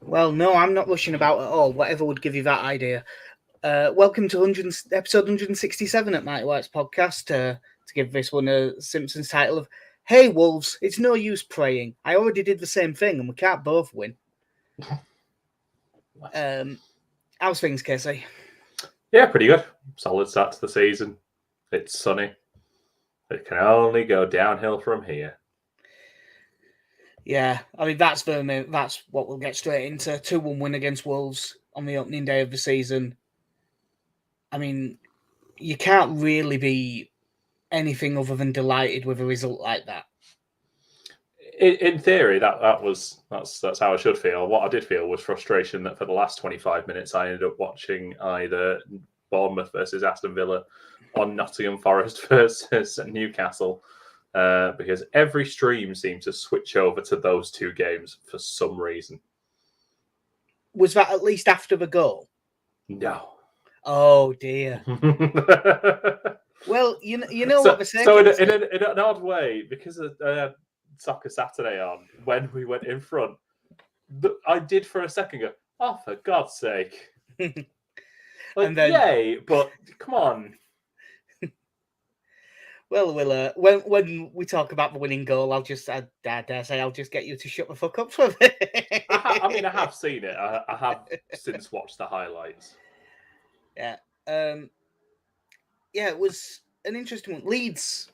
Well, no, I'm not rushing about at all. Whatever would give you that idea. Welcome to episode 167 at Mighty White's podcast. To give this one a Simpsons title of "Hey Wolves, it's no use praying. I already did the same thing, and we can't both win." How's things, Casey? Yeah, pretty good. Solid start to the season. It's sunny. It can only go downhill from here. Yeah, I mean that's what we'll get straight into. 2-1 win against Wolves on the opening day of the season. I mean, you can't really be anything other than delighted with a result like that. In theory, that's how I should feel. What I did feel was frustration that for the last 25 minutes I ended up watching either Bournemouth versus Aston Villa or Nottingham Forest versus Newcastle, because every stream seemed to switch over to those two games for some reason. Was that at least after the goal? No. Oh dear. Well, you know so, what the so in an odd way, because Soccer Saturday on when we went in front, I did for a second go, oh, for God's sake. Like, and then, yay, but come on. Well, when we talk about the winning goal, I dare say I'll just get you to shut the fuck up for it. I have seen it. I have since watched the highlights. Yeah. Yeah, it was an interesting one. Leeds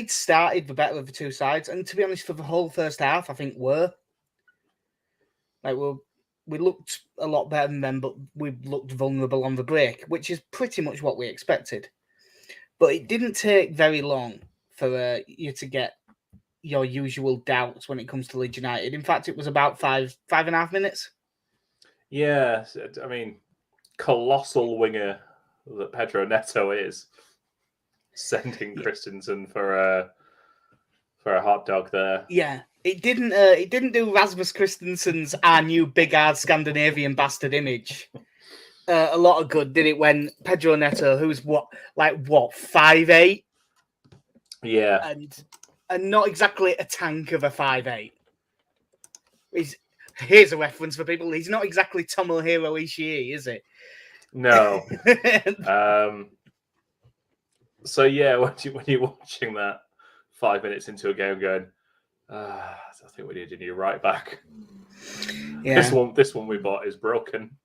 started the better of the two sides, and to be honest, for the whole first half, I think we looked a lot better than them, but we looked vulnerable on the break, which is pretty much what we expected. But it didn't take very long for you to get your usual doubts when it comes to Leeds United. In fact, it was about 5.5 minutes. Yeah, I mean, colossal winger that Pedro Neto is, sending Christensen for a hot dog there. Yeah, it didn't do Rasmus Christensen's our new big hard Scandinavian bastard image a lot of good, did it? When Pedro Neto, who's 5'8", yeah, and not exactly a tank of a 5'8". Here's a reference for people. He's not exactly Tomohiro Ishii, is it? No. So yeah, when you're watching that 5 minutes into a game, going, I think we need a new right back. Yeah. This one we bought is broken.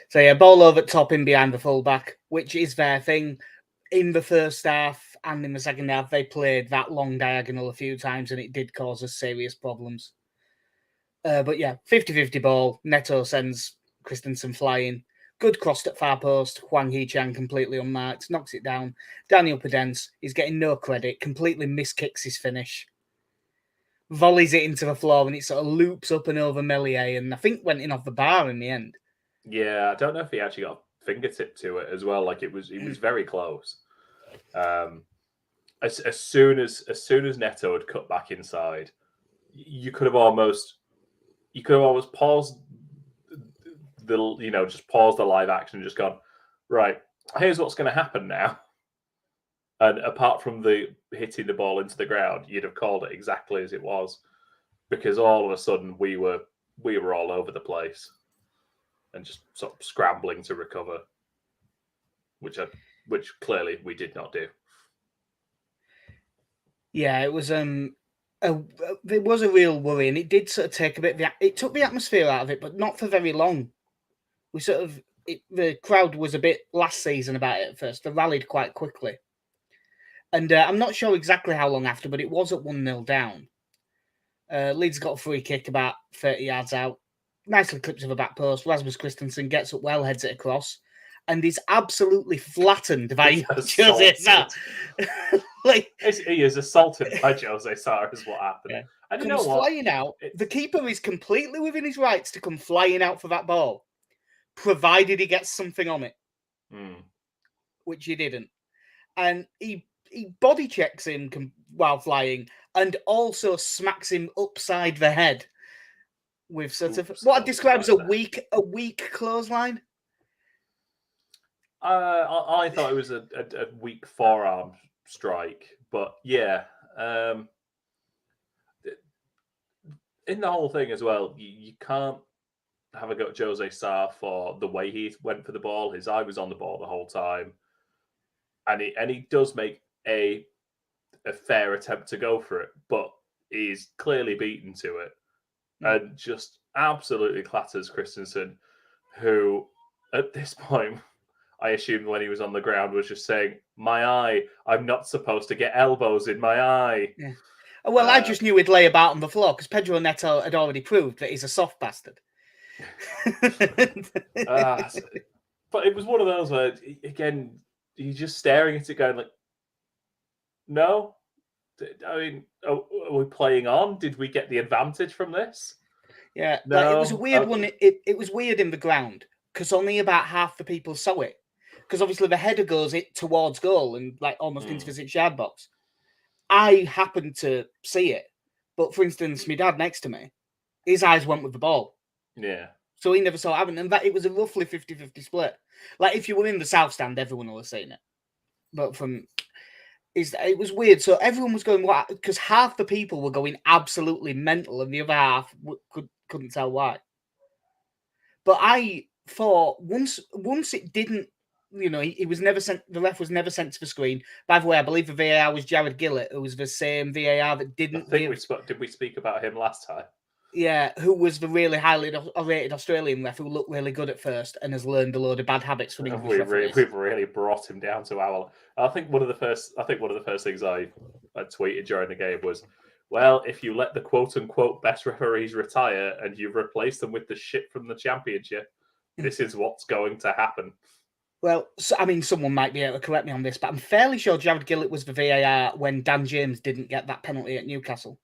So yeah, ball over top in behind the fullback, which is their thing. In the first half and in the second half, they played that long diagonal a few times, and it did cause us serious problems. But yeah, 50-50 ball. Neto sends Christensen flying. Good crossed at far post. Hwang Hee-chan completely unmarked. Knocks it down. Daniel Podence is getting no credit. Completely miskicks his finish. Volleys it into the floor, and it sort of loops up and over Meslier, and I think went in off the bar in the end. Yeah, I don't know if he actually got a fingertip to it as well. Like it was very close. As soon as Neto had cut back inside, you could have almost paused just paused the live action and just gone, right, here's what's going to happen now. And apart from the hitting the ball into the ground, you'd have called it exactly as it was, because all of a sudden we were all over the place and just sort of scrambling to recover, which clearly we did not do. Yeah, it was it was a real worry, and it did sort of take a bit. It took the atmosphere out of it, but not for very long. We the crowd was a bit last season about it at first. They rallied quite quickly, and I'm not sure exactly how long after, but it was at 1-0 down. Leeds got a free kick about 30 yards out. Nicely clipped to the back post. Rasmus Christensen gets up well, heads it across, and is absolutely flattened by Jose Sarr. He is assaulted by Jose Sarr is what happened. Yeah. And comes flying out. The keeper is completely within his rights to come flying out for that ball, provided he gets something on it, which he didn't. And he body checks him while flying, and also smacks him upside the head with sort of what I describe as a weak clothesline. I thought it was a weak forearm strike, but yeah. in the whole thing as well, you can't have a go at Jose Sarr for the way he went for the ball. His eye was on the ball the whole time, and he does make a fair attempt to go for it, but he's clearly beaten to it, and just absolutely clatters Christensen, who at this point, I assumed when he was on the ground was just saying, "My eye, I'm not supposed to get elbows in my eye." Yeah. Well, I just knew he'd lay about on the floor because Pedro Neto had already proved that he's a soft bastard. But it was one of those where, again, he's just staring at it going like, no? I mean, are we playing on? Did we get the advantage from this? Yeah, no. Like, it was a weird one. It was weird in the ground because only about half the people saw it. Because obviously the header goes it towards goal and like almost into the 6-yard box. I happened to see it, but for instance, my dad next to me, his eyes went with the ball. Yeah. So he never saw it happen. And that it was a roughly 50-50 split. Like if you were in the South Stand, everyone will have seen it. But it was weird. So everyone was going, what? Because half the people were going absolutely mental and the other half couldn't tell why. But I thought once it didn't, he was never sent, the ref was never sent to the screen. By the way, I believe the VAR was Jared Gillett, who was the same VAR that didn't did we speak about him last time? Yeah, who was the really highly rated Australian ref who looked really good at first and has learned a load of bad habits from English referees. We've really brought him down to our. I think one of the first things I tweeted during the game was, well, if you let the quote unquote best referees retire and you replace them with the shit from the championship, this is what's going to happen. Well, I mean, someone might be able to correct me on this, but I'm fairly sure Jared Gillett was the VAR when Dan James didn't get that penalty at Newcastle.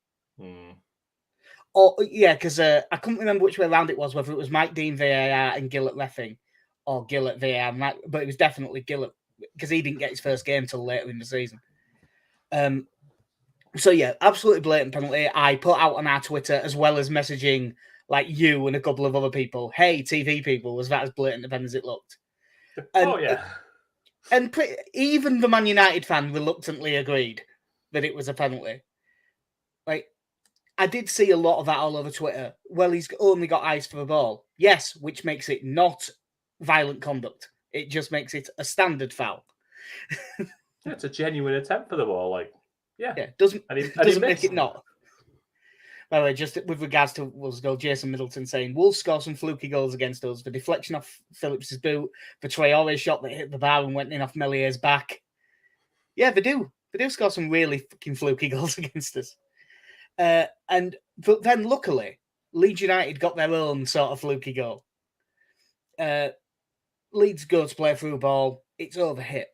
Or yeah, because I couldn't remember which way around it was, whether it was Mike Dean VAR and Gillett reffing, or Gillett VAR, but it was definitely Gillett because he didn't get his first game till later in the season. So yeah, absolutely blatant penalty. I put out on our Twitter as well as messaging like you and a couple of other people. Hey, TV people, was that as blatant as it looked? And, and even the Man United fan reluctantly agreed that it was a penalty. Like, I did see a lot of that all over Twitter. Well, he's only got eyes for the ball. Yes, which makes it not violent conduct. It just makes it a standard foul. It's a genuine attempt for the ball. Doesn't make it not. By the way, just with regards to Wolves' goal, Jason Middleton saying, Wolves score some fluky goals against us. The deflection off Phillips' boot, the Traore shot that hit the bar and went in off Mellier's back. Yeah, they do. They do score some really fucking fluky goals against us. But then luckily, Leeds United got their own sort of fluky goal. Leeds go to play through ball. It's overhit.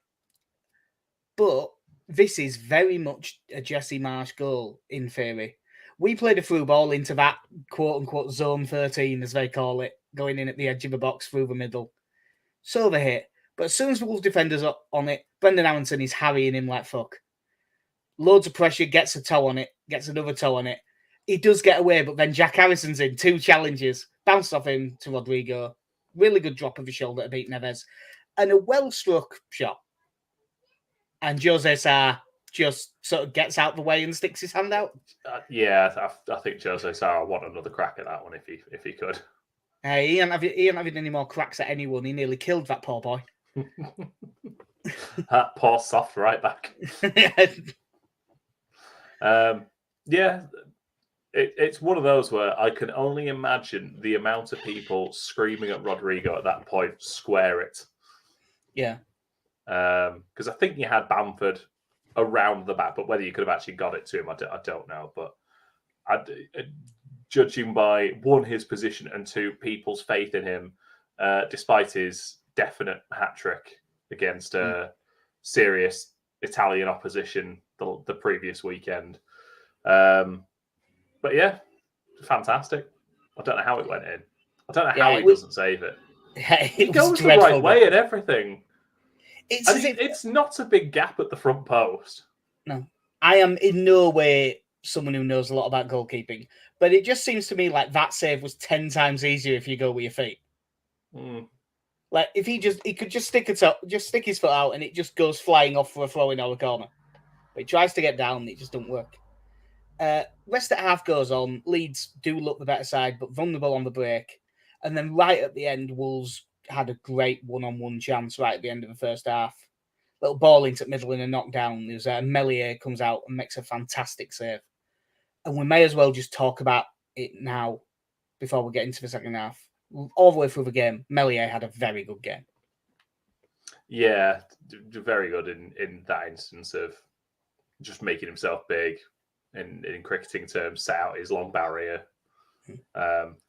But this is very much a Jesse Marsch goal in theory. We played a through ball into that quote-unquote zone 13, as they call it, going in at the edge of the box through the middle. So they hit. But as soon as the Wolves defenders are on it, Brendan Aronson is harrying him like fuck. Loads of pressure, gets a toe on it, gets another toe on it. He does get away, but then Jack Harrison's in, 2 challenges, bounced off him to Rodrigo. Really good drop of his shoulder to beat Neves. And a well-struck shot. And Jose Sarr just sort of gets out the way and sticks his hand out. I think Jose Sarr would want another crack at that one if he could. He ain't having any more cracks at anyone. He nearly killed that poor boy. That poor soft right back. It's one of those where I can only imagine the amount of people screaming at Rodrigo at that point, square it. Yeah. Because I think you had Bamford around the back, but whether you could have actually got it to him, I don't know. But judging by, 1, his position, and 2, people's faith in him, despite his definite hat-trick against serious Italian opposition the previous weekend. But yeah, fantastic. I don't know how it went in. I don't know how he doesn't save it. He goes the right way and everything. It's not a big gap at the front post. No. I am in no way someone who knows a lot about goalkeeping, but it just seems to me like that save was 10 times easier if you go with your feet. Like if he could just stick his foot out and it just goes flying off for a throw in or a corner. But he tries to get down and it just doesn't work. Rest at half goes on. Leeds do look the better side, but vulnerable on the break. And then right at the end, Wolves had a great one-on-one chance right at the end of the first half. Little ball into the middle and a knockdown. There's Melier comes out and makes a fantastic save. And we may as well just talk about it now before we get into the second half. All the way through the game, Melier had a very good game. Yeah, very good in that instance of just making himself big. In cricketing terms, set out his long barrier,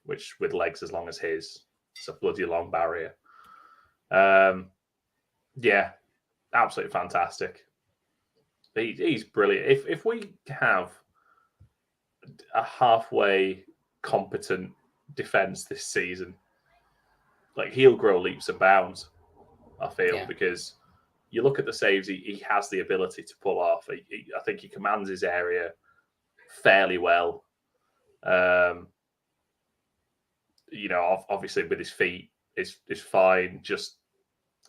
which with legs as long as his, it's a bloody long barrier. Yeah, absolutely fantastic. He's brilliant. If we have a halfway competent defense this season, like he'll grow leaps and bounds. I feel because you look at the saves he has the ability to pull off. I think he commands his area fairly well. Obviously with his feet is fine. Just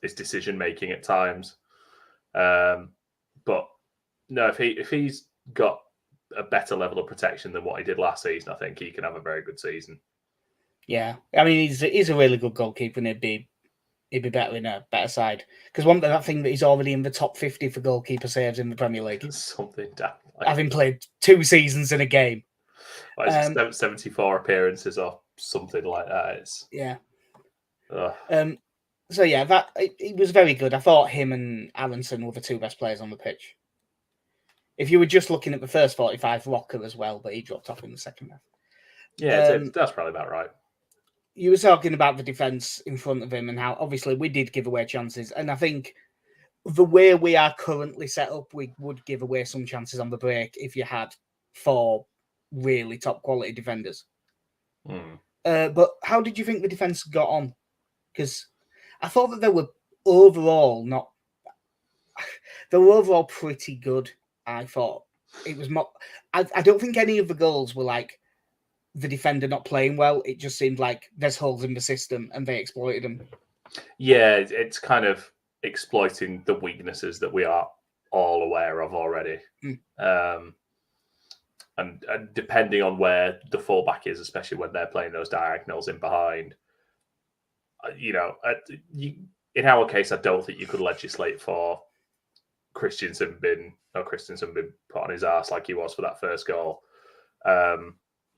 his decision making at times. But no, if he's got a better level of protection than what he did last season, I think he can have a very good season. Yeah, I mean he's a really good goalkeeper, and he'd be better in a better side. Because one that thing that he's already in the top 50 for goalkeeper saves in the Premier League. Something down. Having played 2 seasons in a game. 74 appearances or something like that. So yeah, that it was very good. I thought him and Aronson were the 2 best players on the pitch. If you were just looking at the first 45, Rocker as well, but he dropped off in the second half. Yeah, that's probably about right. You were talking about the defence in front of him and how obviously we did give away chances. And I think the way we are currently set up, we would give away some chances on the break if you had 4 really top quality defenders. But how did you think the defence got on? Because I thought that they were overall pretty good. I thought it was more. I don't think any of the goals were like the defender not playing well. It just seemed like there's holes in the system and they exploited them. Yeah, it's kind of exploiting the weaknesses that we are all aware of already. And depending on where the fullback is, especially when they're playing those diagonals in behind, in our case, I don't think you could legislate for Christensen being put on his ass like he was for that first goal.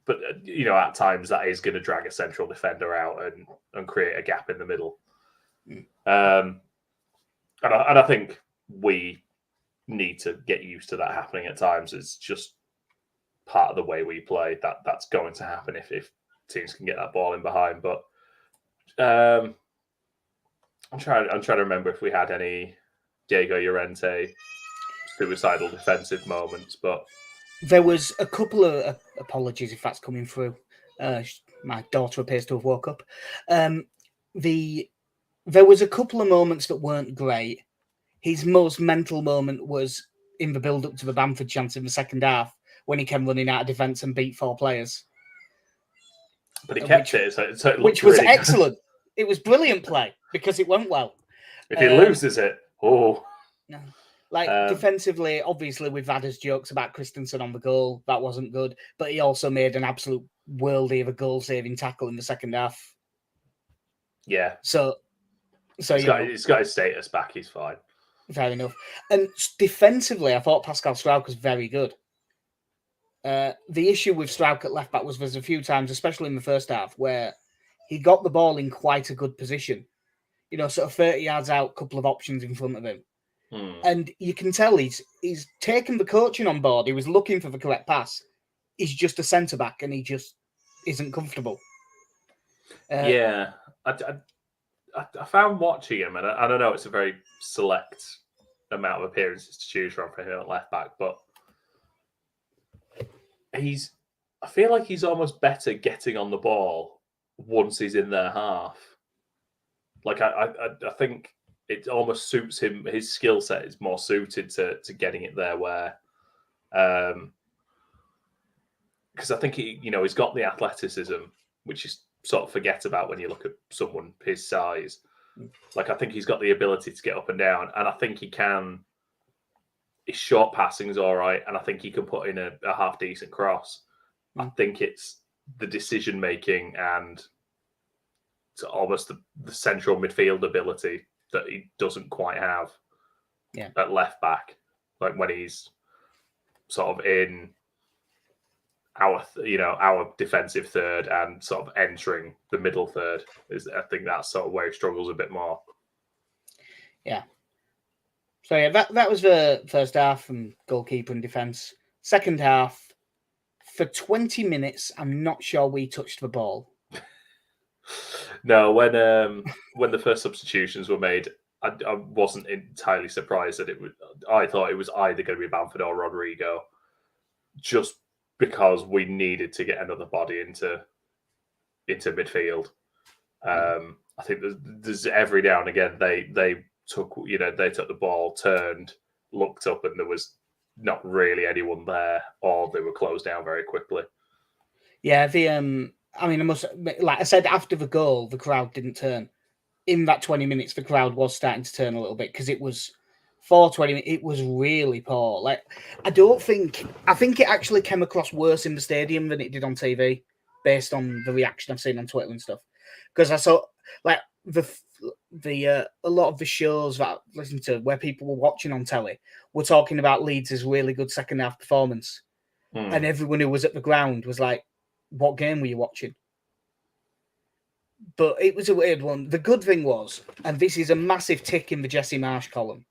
But at times that is going to drag a central defender out and create a gap in the middle. And I think we need to get used to that happening at times. It's just part of the way we play. That's going to happen if teams can get that ball in behind. But I'm trying to remember if we had any Diego Llorente suicidal defensive moments, but there was a couple of apologies if that's coming through. My daughter appears to have woke up. There was a couple of moments that weren't great. His most mental moment was in the build-up to the Bamford chance in the second half when he came running out of defence and beat 4 players. But he kept it, so it which was really excellent. It was brilliant play because it went well. If he loses it, no. Defensively, obviously, we've had his jokes about Christensen on the goal. That wasn't good. But he also made an absolute worldie of a goal-saving tackle in the second half. Yeah. So he's got his status back. He's fine. Fair enough. And defensively, I thought Pascal Struijk was very good. The issue with Struijk at left-back was there's a few times, especially in the first half, where he got the ball in quite a good position. Sort of 30 yards out, couple of options in front of him. And you can tell he's taken the coaching on board. He was looking for the correct pass. He's just a centre-back and he just isn't comfortable. I found watching him, and I don't know, it's a very select amount of appearances to choose from for him at left-back, but I feel like he's almost better getting on the ball once he's in their half. Like, I think it almost suits him. His skill set is more suited to getting it there where, because I think he's got the athleticism, which you sort of forget about when you look at someone his size. Like, I think he's got the ability to get up and down, and I think he can his short passing is all right, and I think he can put in a half decent cross. I think it's the decision making and almost the central midfield ability that he doesn't quite have at left back, like when he's sort of in our defensive third and sort of entering the middle third. I think that's sort of where he struggles a bit more. Yeah. So yeah, that was the first half from goalkeeper and defence. Second half, for 20 minutes, I'm not sure we touched the ball. No, when the first substitutions were made, I wasn't entirely surprised that it would. I thought it was either going to be Bamford or Rodrigo, just because we needed to get another body into midfield. I think there's every now and again they took the ball, turned, looked up, and there was not really anyone there, or they were closed down very quickly. Yeah, I must, like I said, after the goal, the crowd didn't turn. In that 20 minutes, the crowd was starting to turn a little bit because it was for 20 minutes. It was really poor. Like, I think it actually came across worse in the stadium than it did on TV, based on the reaction I've seen on Twitter and stuff. Because I saw like a lot of the shows that I listened to where people were watching on telly were talking about Leeds' really good second half performance, and everyone who was at the ground was like, "What game were you watching?" But it was a weird one. The good thing was, and this is a massive tick in the Jesse Marsch column,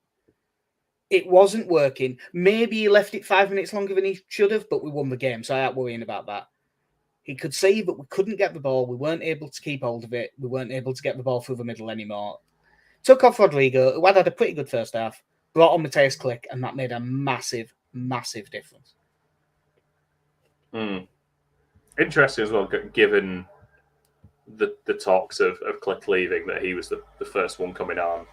it wasn't working. Maybe he left it 5 minutes longer than he should have, but we won the game, so I'm not worrying about that. He could see, but we couldn't get the ball. We weren't able to keep hold of it. We weren't able to get the ball through the middle anymore. Took off Rodrigo, who had a pretty good first half, brought on Matthias Klick, and that made a massive, massive difference. Interesting as well, given the talks of Klick leaving, that he was the first one coming on.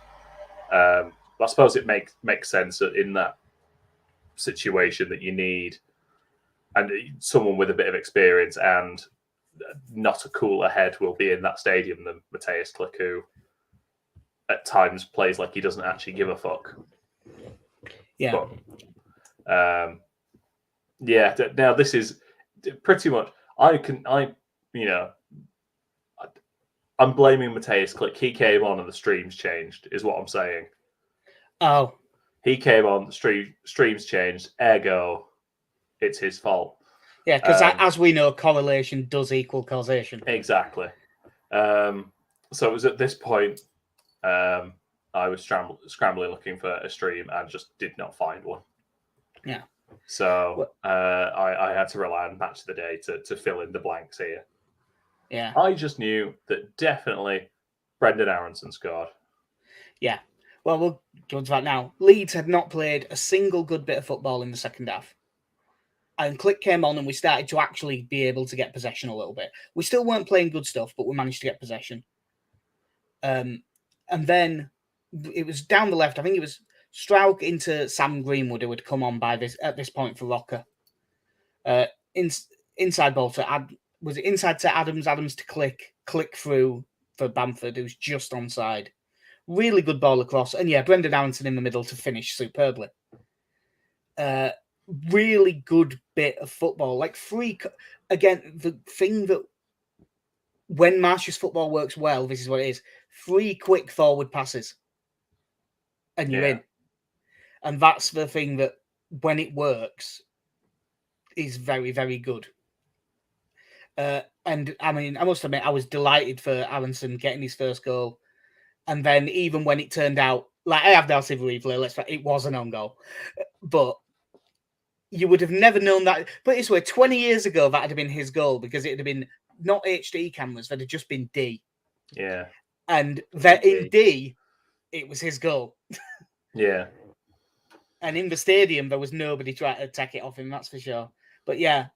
I suppose it makes sense that in that situation that you need and someone with a bit of experience and not a cooler head will be in that stadium than Matthias Klick, who at times plays like he doesn't actually give a fuck. Yeah. But, now this is pretty much I'm blaming Matthias Klick. He came on and the streams changed, is what I'm saying. Oh. He came on, the streams changed, ergo, it's his fault. Yeah, because as we know, correlation does equal causation. Exactly. So it was at this point I was scrambling looking for a stream and just did not find one. Yeah. So I had to rely on Match of the Day to fill in the blanks here. Yeah. I just knew that definitely Brendan Aronson scored. Yeah. Well, we'll go to that now. Leeds had not played a single good bit of football in the second half. And Klick came on and we started to actually be able to get possession a little bit. We still weren't playing good stuff, but we managed to get possession. And then it was down the left. I think it was Strauch into Sam Greenwood who had come on at this point for Rocker. Inside ball to was it inside to Adams to Klick through for Bamford, who's just onside. Really good ball across. And yeah, Brendan Aronson in the middle to finish superbly. Really good bit of football. Like again, the thing that when Marsch's football works well, this is what it is. 3 quick forward passes. And you're in. And that's the thing that when it works is very, very good. And I mean, I must admit, I was delighted for Aronson getting his first goal. And then even when it turned out, like I have now seen the replay, it was an own goal. But you would have never known that. But this way, 20 years ago, that would have been his goal because it would have been not HD cameras, that had just been D. Yeah. And that in D, it was his goal. Yeah. And in the stadium, there was nobody trying to take it off him, that's for sure. But yeah,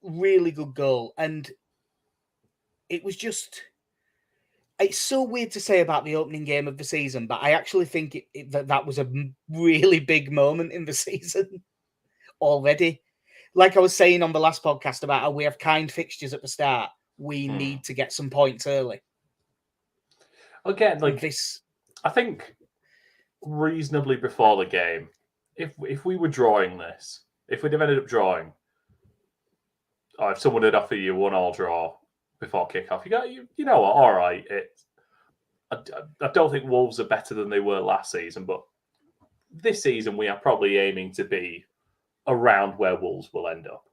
really good goal. And it was just... It's so weird to say about the opening game of the season, but I actually think that was a really big moment in the season already. Like I was saying on the last podcast about how we have kind fixtures at the start, we need to get some points early. Again, like this, I think reasonably before the game, if we were drawing this, if we'd have ended up drawing, or if someone had offered you 1-1 draw before kickoff, you know what? All right, I don't think Wolves are better than they were last season, but this season we are probably aiming to be around where Wolves will end up.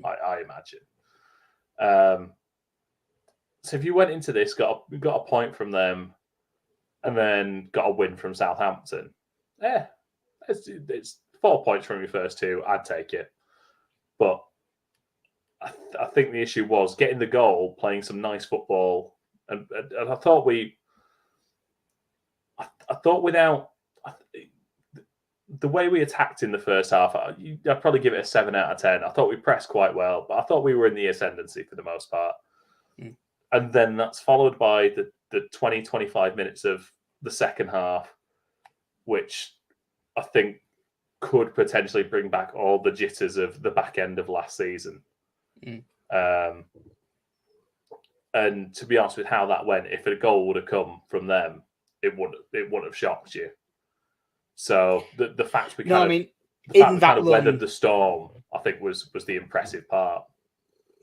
I imagine. So if you went into this, got a point from them, and then got a win from Southampton, it's 4 points from your first two. I'd take it, but I think the issue was getting the goal, playing some nice football, and I thought without the way we attacked in the first half, I'd probably give it a 7 out of 10. I thought we pressed quite well, but I thought we were in the ascendancy for the most part. And then that's followed by the 20, 25 minutes of the second half, which I think could potentially bring back all the jitters of the back end of last season. And to be honest with how that went, if a goal would have come from them, it would have shocked you. So the fact we kind of weathered the storm, I think was the impressive part.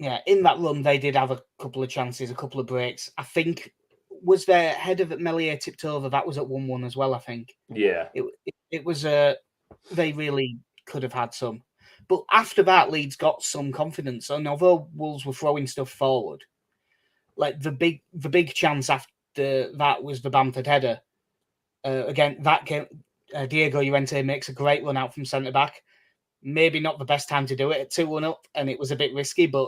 Yeah, in that run, they did have a couple of chances, a couple of breaks. I think, was their header that Melier tipped over? That was at 1-1 as well, I think. Yeah. It was, they really could have had some. But after that, Leeds got some confidence. And although Wolves were throwing stuff forward, like the big chance after that was the Bamford header. Again, that came, Diego Llorente makes a great run out from centre-back. Maybe not the best time to do it at 2-1 up, and it was a bit risky, but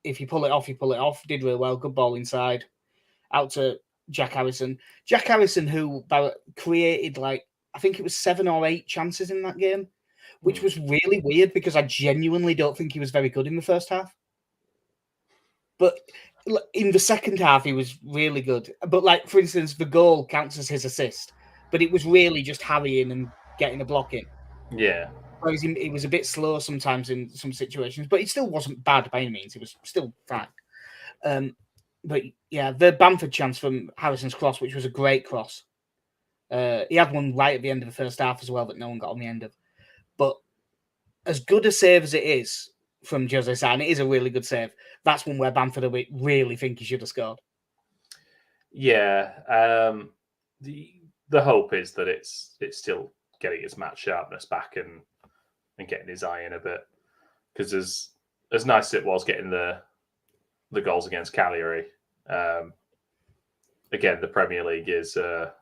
if you pull it off, you pull it off. Did really well. Good ball inside. Out to Jack Harrison. Jack Harrison, who created I think it was 7 or 8 chances in that game, which was really weird because I genuinely don't think he was very good in the first half. But in the second half, he was really good. But for instance, the goal counts as his assist, but it was really just harrying and getting a block in. Yeah. Whereas he was a bit slow sometimes in some situations, but he still wasn't bad by any means. He was still fine. But yeah, the Bamford chance from Harrison's cross, which was a great cross. He had one right at the end of the first half as well that no one got on the end of. But as good a save as it is from Jose, and it is a really good save, that's one where Bamford really think he should have scored. Yeah. The hope is that it's still getting his match sharpness back and getting his eye in a bit, because as nice as it was getting the goals against Cagliari, again the Premier League is a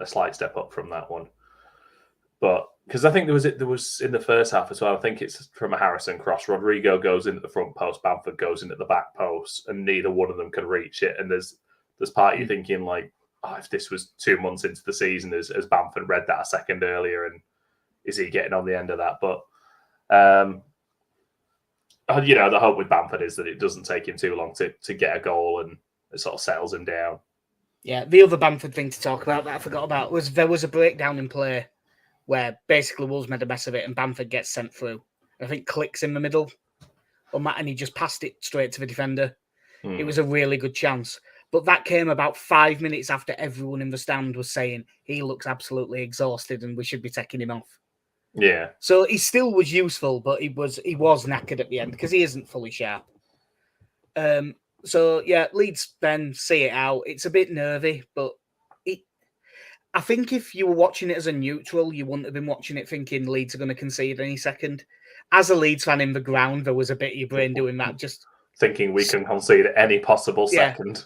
slight step up from that one. But because I think there was in the first half as well, I think it's from a Harrison cross. Rodrigo goes into the front post, Bamford goes into the back post, and neither one of them can reach it. And there's part of you thinking if this was 2 months into the season, as Bamford read that a second earlier, and is he getting on the end of that? But the hope with Bamford is that it doesn't take him too long to get a goal, and it sort of settles him down. Yeah, the other Bamford thing to talk about that I forgot about was there was a breakdown in play where basically Wolves made a mess of it and Bamford gets sent through. I think clicks in the middle, and he just passed it straight to the defender. It was a really good chance. But that came about 5 minutes after everyone in the stand was saying he looks absolutely exhausted and we should be taking him off. Yeah. So he still was useful, but he was knackered at the end because he isn't fully sharp. So yeah, Leeds then see it out. It's a bit nervy, but I think if you were watching it as a neutral, you wouldn't have been watching it thinking Leeds are going to concede any second. As a Leeds fan in the ground, there was a bit of your brain doing that, just thinking we can concede at any possible second.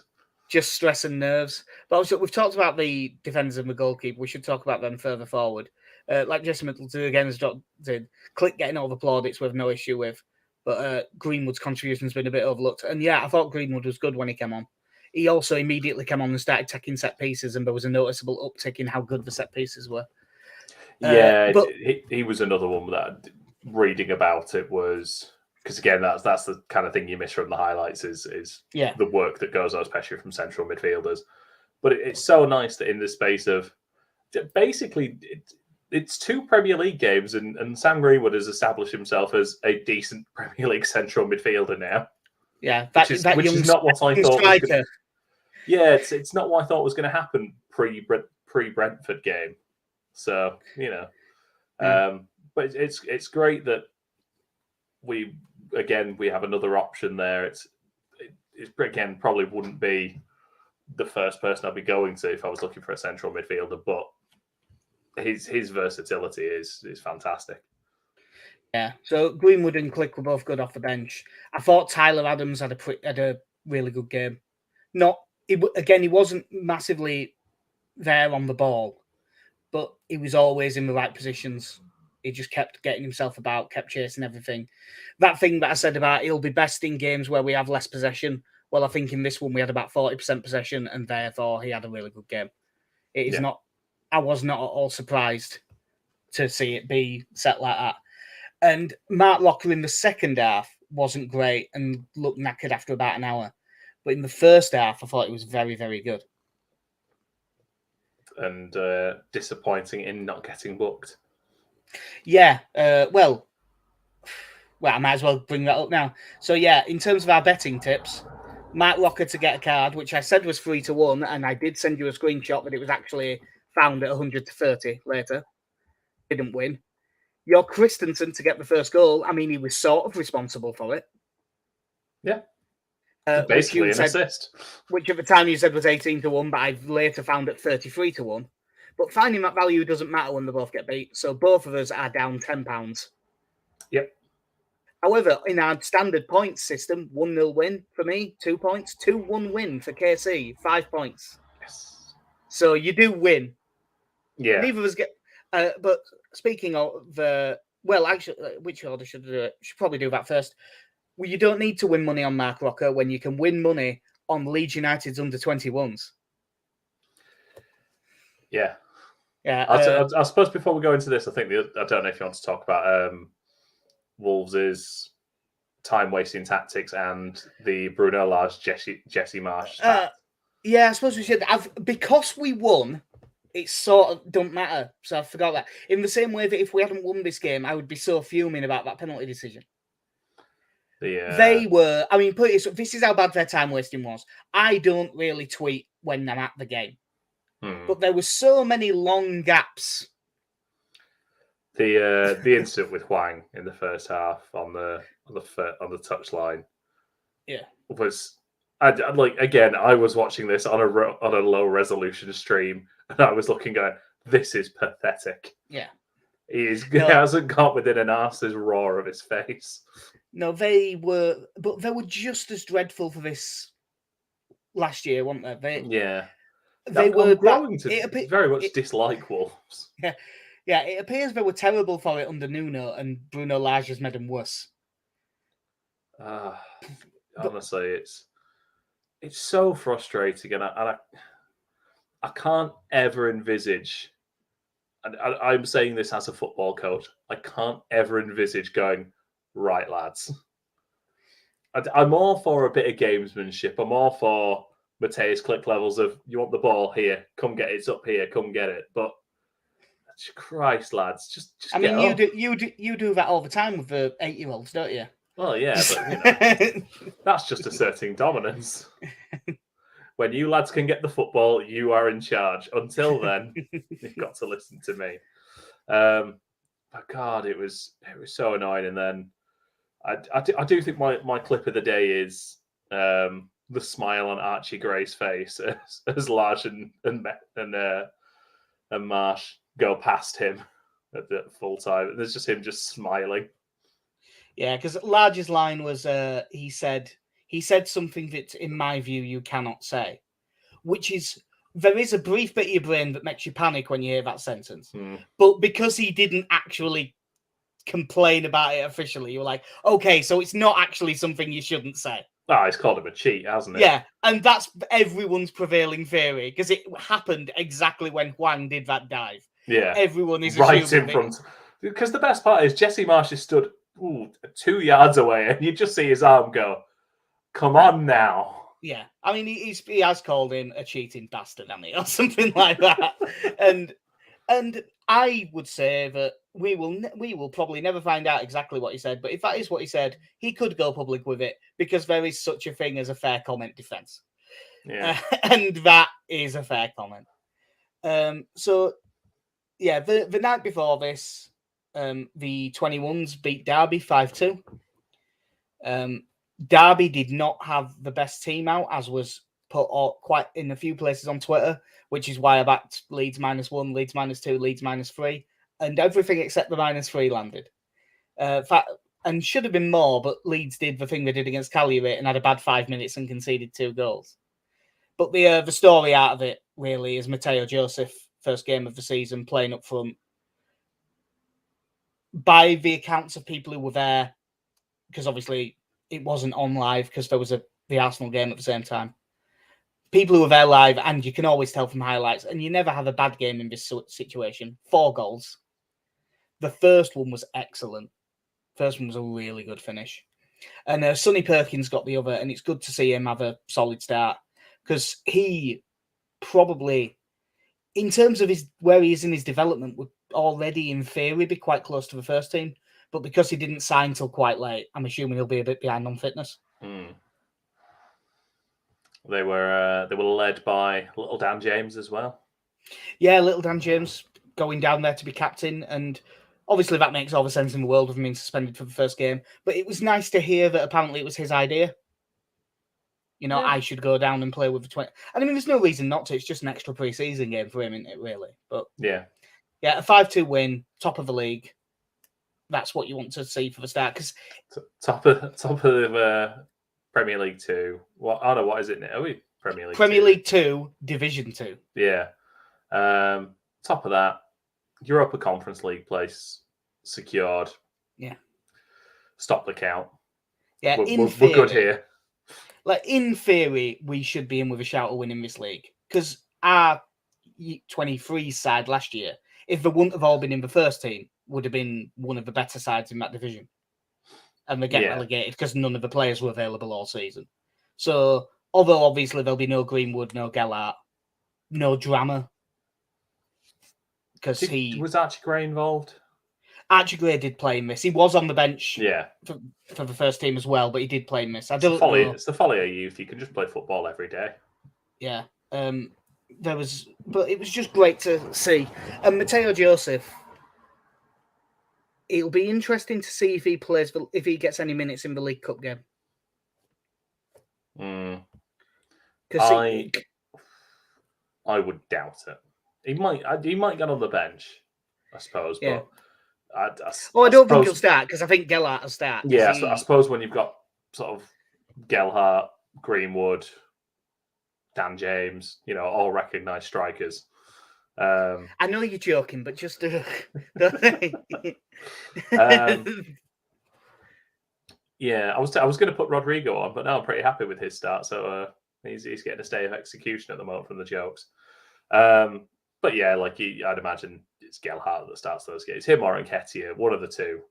Just stress and nerves. But also, we've talked about the defenders and the goalkeeper. We should talk about them further forward. Like Jesse Marsch again has did Click getting all the plaudits with no issue with, but Greenwood's contribution has been a bit overlooked. And yeah, I thought Greenwood was good when he came on. He also immediately came on and started taking set pieces, and there was a noticeable uptick in how good the set pieces were. Yeah, he was another one that reading about it was, because again, that's the kind of thing you miss from the highlights is the work that goes on, especially from central midfielders. But it's so nice that in the space of basically it's 2 Premier League games, and Sam Greenwood has established himself as a decent Premier League central midfielder now. Yeah, which is not what I thought. It's not what I thought was going to happen pre Brentford game. So But it's great that we have another option there. It again probably wouldn't be the first person I'd be going to if I was looking for a central midfielder, but his versatility is fantastic. Yeah. So Greenwood and Click were both good off the bench. I thought Tyler Adams had a really good game. He wasn't massively there on the ball, but he was always in the right positions. He just kept getting himself about, kept chasing everything. That thing that I said about he'll be best in games where we have less possession. Well, I think in this one we had about 40% possession, and therefore he had a really good game. It is not. I was not at all surprised to see it be set like that. And Mark Locker in the second half wasn't great and looked knackered after about an hour. But in the first half, I thought he was very, very good. And disappointing in not getting booked. Yeah, well, I might as well bring that up now. So, yeah, in terms of our betting tips, Mark Locker to get a card, which I said was 3-1, and I did send you a screenshot, but it was actually found at 100-30 later. Didn't win. Your Christensen to get the first goal, I mean, he was sort of responsible for it. Yeah. Basically an assist. Which at the time you said was 18-1, but I've later found at 33-1. But finding that value doesn't matter when they both get beat. So both of us are down £10. Yep. However, in our standard points system, 1-0 win for me, 2 points. 2-1 win for KC, 5 points. Yes. So you do win. Yeah. Neither of us get... but speaking of the... Well, actually, which order should I do it? Should probably do that first. Well, you don't need to win money on Mark Rocker when you can win money on Leeds United's under-21s. Yeah. Yeah. I suppose before we go into this, I think I don't know if you want to talk about Wolves' time-wasting tactics and the Bruno Lage Jesse Marsch. Yeah, I suppose we should. Because we won, it sort of don't matter. So I forgot that. In the same way that if we hadn't won this game, I would be so fuming about that penalty decision. They were. I mean, this is how bad their time wasting was. I don't really tweet when I'm at the game, but there were so many long gaps. The incident with Hwang in the first half on the touchline, was. I was watching this on a low resolution stream, and I was looking going, "This is pathetic." Yeah, he hasn't got within an arse's roar of his face. No, they were just as dreadful for this last year, weren't they? They were growing to very much dislike Wolves. Yeah. It appears they were terrible for it under Nuno, and Bruno Lage has made them worse. Honestly, it's so frustrating, and I can't ever envisage. And I'm saying this as a football coach. I can't ever envisage going, right, lads. I'm all for a bit of gamesmanship. I'm all for Mateus Click levels of, you want the ball here, come get it. It's up here, come get it. But Christ, lads, just I mean, you do that all the time with the 8-year-olds, don't you? Well, yeah, but that's just asserting dominance. When you lads can get the football, you are in charge. Until then, you've got to listen to me. But God, it was so annoying. And then I do think my clip of the day is the smile on Archie Gray's face as Lage and Marsch go past him at the full time. And there's just him just smiling. Yeah, because Lage's line was he said something that, in my view, you cannot say, which is, there is a brief bit of your brain that makes you panic when you hear that sentence. But because he didn't actually complain about it officially, you're like, okay, so it's not actually something you shouldn't say. He's called him a cheat, hasn't he? Yeah, and that's everyone's prevailing theory, because it happened exactly when Hwang did that dive. Yeah. Everyone is right in front. Because the best part is Jesse Marsch is stood 2 yards away, and you just see his arm go, come on now. Yeah, I mean, he has called him a cheating bastard, hasn't he, or something like that. and I would say that we will probably never find out exactly what he said, but if that is what he said, he could go public with it, because there is such a thing as a fair comment defense. Yeah, and that is a fair comment. So yeah, the night before this, the 21s beat Derby 5-2. Derby did not have the best team out, as was put quite in a few places on Twitter, which is why I backed Leeds -1, Leeds -2, Leeds -3, and everything except the -3 landed. And should have been more, but Leeds did the thing they did against Calumet and had a bad 5 minutes and conceded 2 goals. But the story out of it really is Mateo Joseph, first game of the season, playing up front. By the accounts of people who were there, because obviously it wasn't on live because there was the Arsenal game at the same time. People who were there live, and you can always tell from highlights, and you never have a bad game in this situation. 4 goals. The first one was excellent. First one was a really good finish. And Sonny Perkins got the other, and it's good to see him have a solid start because he probably, in terms of where he is in his development, would already, in theory, be quite close to the first team. But because he didn't sign till quite late, I'm assuming he'll be a bit behind on fitness. They were led by little Dan James as well. Yeah, little Dan James going down there to be captain, and obviously that makes all the sense in the world of him being suspended for the first game. But it was nice to hear that apparently it was his idea. Yeah. I should go down and play with the 20. I mean, there's no reason not to. It's just an extra pre-season game for him, isn't it, really? But yeah, a 5-2 win, top of the league. That's what you want to see for the start. Because top of Premier League 2. What is it now? Are we Premier League? Premier League 2, Division 2. Yeah. Top of that, Europa Conference League place secured. Yeah. Stop the count. Yeah, we're good here. Like, in theory, we should be in with a shout of winning this league. Because our 23 side last year, if they wouldn't have all been in the first team, would have been one of the better sides in that division. And they get relegated because none of the players were available all season. So, although obviously there'll be no Greenwood, no Gellart, no drama. Because was Archie Gray involved? Archie Gray did play in this. He was on the bench for the first team as well, but he did play in this. It's the folly of youth. You can just play football every day. Yeah. But it was just great to see. And Mateo Joseph, it'll be interesting to see if he gets any minutes in the League Cup game. I would doubt it. He might get on the bench, I suppose. Yeah. But I don't think he'll start because I think Gellart will start. Yeah, I suppose when you've got sort of Gellart, Greenwood, Dan James, all recognised strikers. I know you're joking, but just yeah, I was going to put Rodrigo on, but now I'm pretty happy with his start. So he's getting a stay of execution at the moment from the jokes. But yeah, I'd imagine it's Gellart that starts those games. Him or Nketiah, one of the two.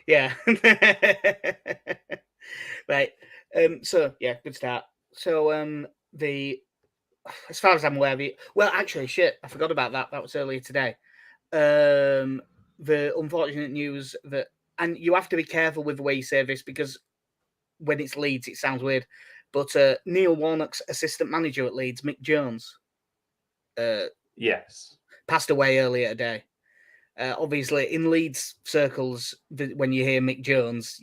Yeah. Right. So yeah, good start. So as far as I'm aware, actually, I forgot about that. That was earlier today. The unfortunate news and you have to be careful with the way you say this because when it's Leeds, it sounds weird. But Neil Warnock's assistant manager at Leeds, Mick Jones, yes, passed away earlier today. Obviously, in Leeds circles, when you hear Mick Jones,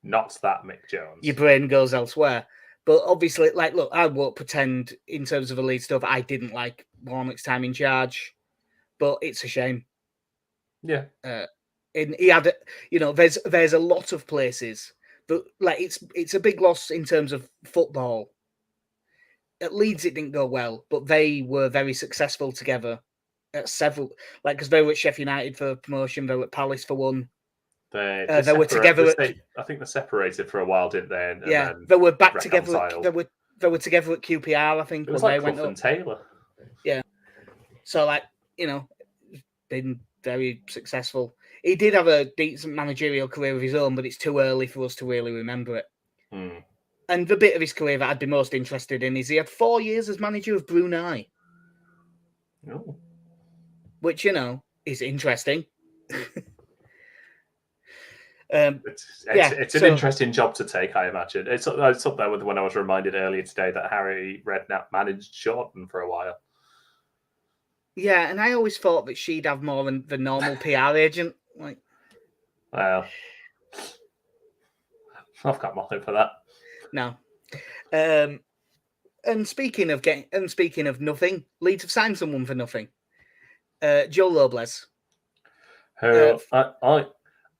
not that Mick Jones. Your brain goes elsewhere. But obviously, look, I won't pretend in terms of the Leeds stuff, I didn't like Warnock's time in charge, but it's a shame. Yeah. And he had, there's a lot of places that, it's a big loss in terms of football. At Leeds, it didn't go well, but they were very successful together at several, because they were at Sheffield United for promotion, they were at Palace for one. They were together. I think they separated for a while, didn't they? And they were back together. They were together at QPR. I think it was like Clough and Taylor. Yeah. So, been very successful. He did have a decent managerial career of his own, but it's too early for us to really remember it. And the bit of his career that I'd be most interested in is he had 4 years as manager of Brunei. Oh. Which, is interesting. It's an interesting job to take, I imagine. It's up there with when I was reminded earlier today that Harry Redknapp managed Jordan for a while. Yeah, and I always thought that she'd have more than the normal PR agent. Like, well, I've got nothing for that. No. And speaking of nothing, Leeds have signed someone for nothing. Joe Robles. Who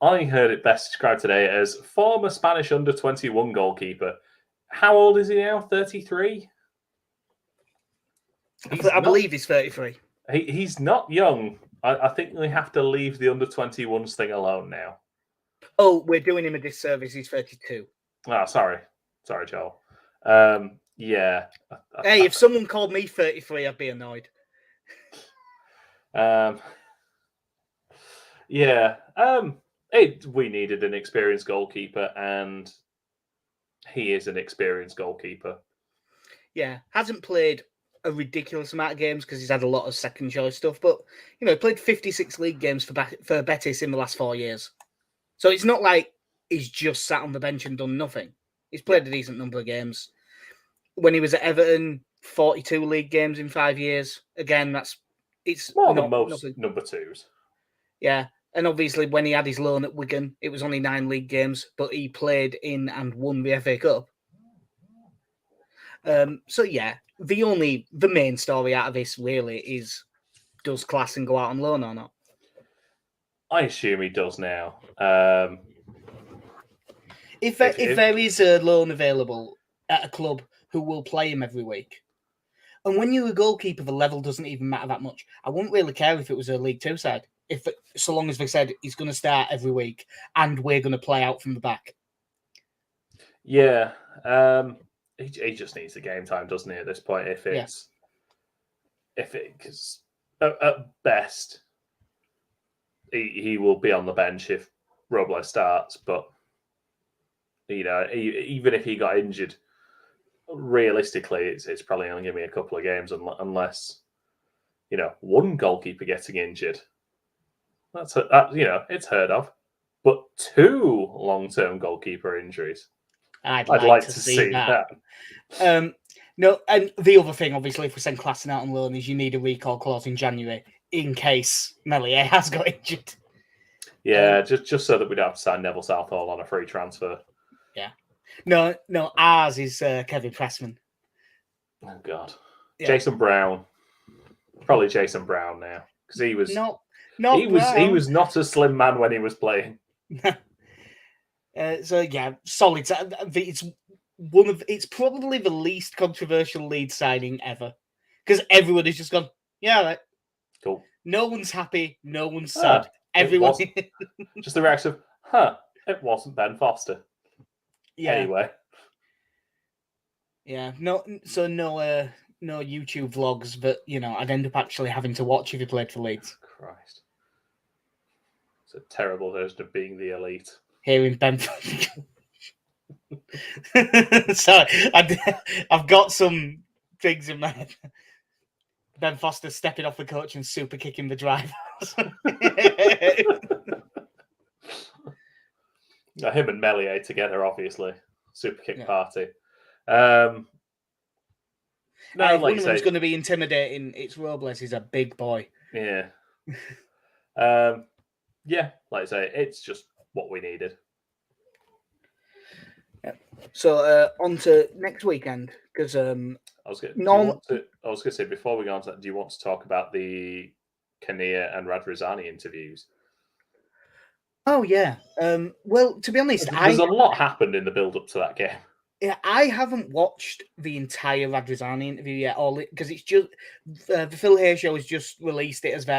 I heard it best described today as former Spanish under-21 goalkeeper. How old is he now? 33? I believe he's 33. He's not young. I think we have to leave the under-21s thing alone now. Oh, we're doing him a disservice. He's 32. Oh, sorry, Joel. Yeah. Hey, if someone called me 33, I'd be annoyed. Yeah. We needed an experienced goalkeeper, and he is an experienced goalkeeper. Yeah, hasn't played a ridiculous amount of games because he's had a lot of second choice stuff, but played 56 league games for Betis in the last 4 years. So it's not like he's just sat on the bench and done nothing. He's played a decent number of games. When he was at Everton, 42 league games in 5 years. Again, it's more than most number twos. Yeah. And obviously, when he had his loan at Wigan, it was only 9 league games, but he played in and won the FA Cup. So yeah, the main story out of this really is, does Klassen go out on loan or not? I assume he does now. If there is a loan available at a club who will play him every week, and when you're a goalkeeper, the level doesn't even matter that much. I wouldn't really care if it was a League Two side, so long as they said he's going to start every week and we're going to play out from the back. Yeah, he just needs the game time, doesn't he? At this point, because at best he will be on the bench if Robles starts, but even if he got injured, realistically, it's probably only going to be a couple of games unless one goalkeeper getting injured. It's heard of, but 2 long-term goalkeeper injuries. I'd like to see that. No, and the other thing, obviously, if we send Klassen out on loan, is you need a recall clause in January in case Meslier has got injured. Yeah, just so that we don't have to sign Neville Southall on a free transfer. Yeah. No, ours is Kevin Pressman. Oh, God. Yeah. Jason Brown. Probably Jason Brown now. Because he was... He was not a slim man when he was playing. So, yeah, solid. It's probably the least controversial Leeds signing ever. Because everyone has just gone, yeah, right. Cool. No one's happy. No one's sad. Everyone... just the reaction of, it wasn't Ben Foster. Yeah. Anyway. Yeah. No YouTube vlogs that, I'd end up actually having to watch if he played for Leeds. Christ. It's a terrible version of being the elite. Hearing Ben... Sorry, I've got some things in my head. Ben Foster stepping off the coach and super kicking the driver. Him and Meslier together, obviously. Super kick party. No, like one of them's going to be intimidating. It's Robles. He's a big boy. Yeah. Yeah, like I say, it's just what we needed. Yeah. So on to next weekend, because I was going to say, before we go on to that, do you want to talk about the Kania and Radrizzani interviews? Oh yeah. Well, to be honest, there's a lot happened in the build-up to that game. Yeah, I haven't watched the entire Radrizzani interview yet, because it's just the Phil Hay Show has just released it as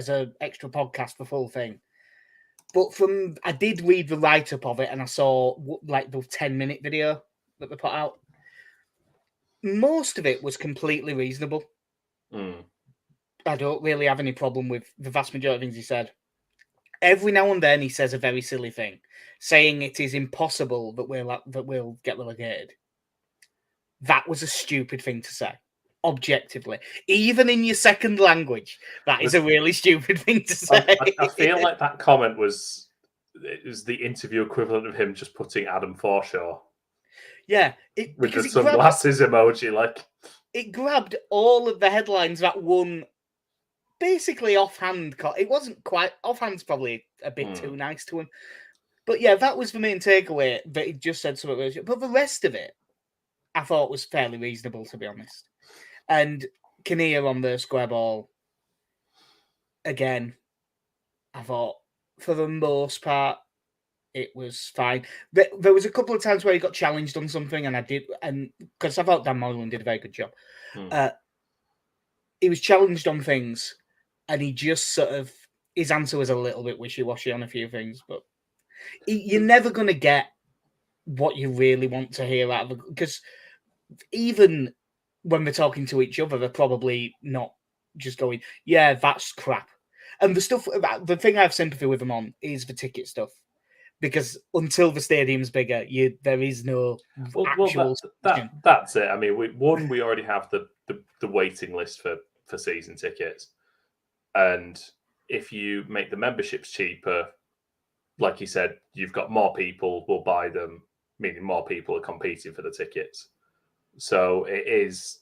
an extra podcast, the full thing. But I did read the write-up of it, and I saw the 10-minute video that they put out. Most of it was completely reasonable. I don't really have any problem with the vast majority of things he said. Every now and then he says a very silly thing, saying it is impossible that we'll get relegated. That was a stupid thing to say, objectively. Even in your second language, that is a really stupid thing to say. I feel like that comment was the interview equivalent of him just putting Adam Forshaw. Yeah. With the sunglasses emoji. It grabbed all of the headlines that one basically offhand. It wasn't quite offhand's probably a bit too nice to him. But yeah, that was the main takeaway. That he just said something. But the rest of it, I thought was fairly reasonable, to be honest. And Kinnear on the square ball, again, I thought for the most part it was fine. There was a couple of times where he got challenged on something, and because I thought Dan Moylan did a very good job. He was challenged on things, and he just sort of his answer was a little bit wishy-washy on a few things, but you're never going to get what you really want to hear out of it, because even when they're talking to each other, they're probably not just going, yeah, that's crap. And the thing I have sympathy with them on is the ticket stuff, because until the stadium's bigger, there is no actual. That's it. I mean, we already have the waiting list for season tickets, and if you make the memberships cheaper, like you said, you've got more people will buy them, meaning more people are competing for the tickets. So it is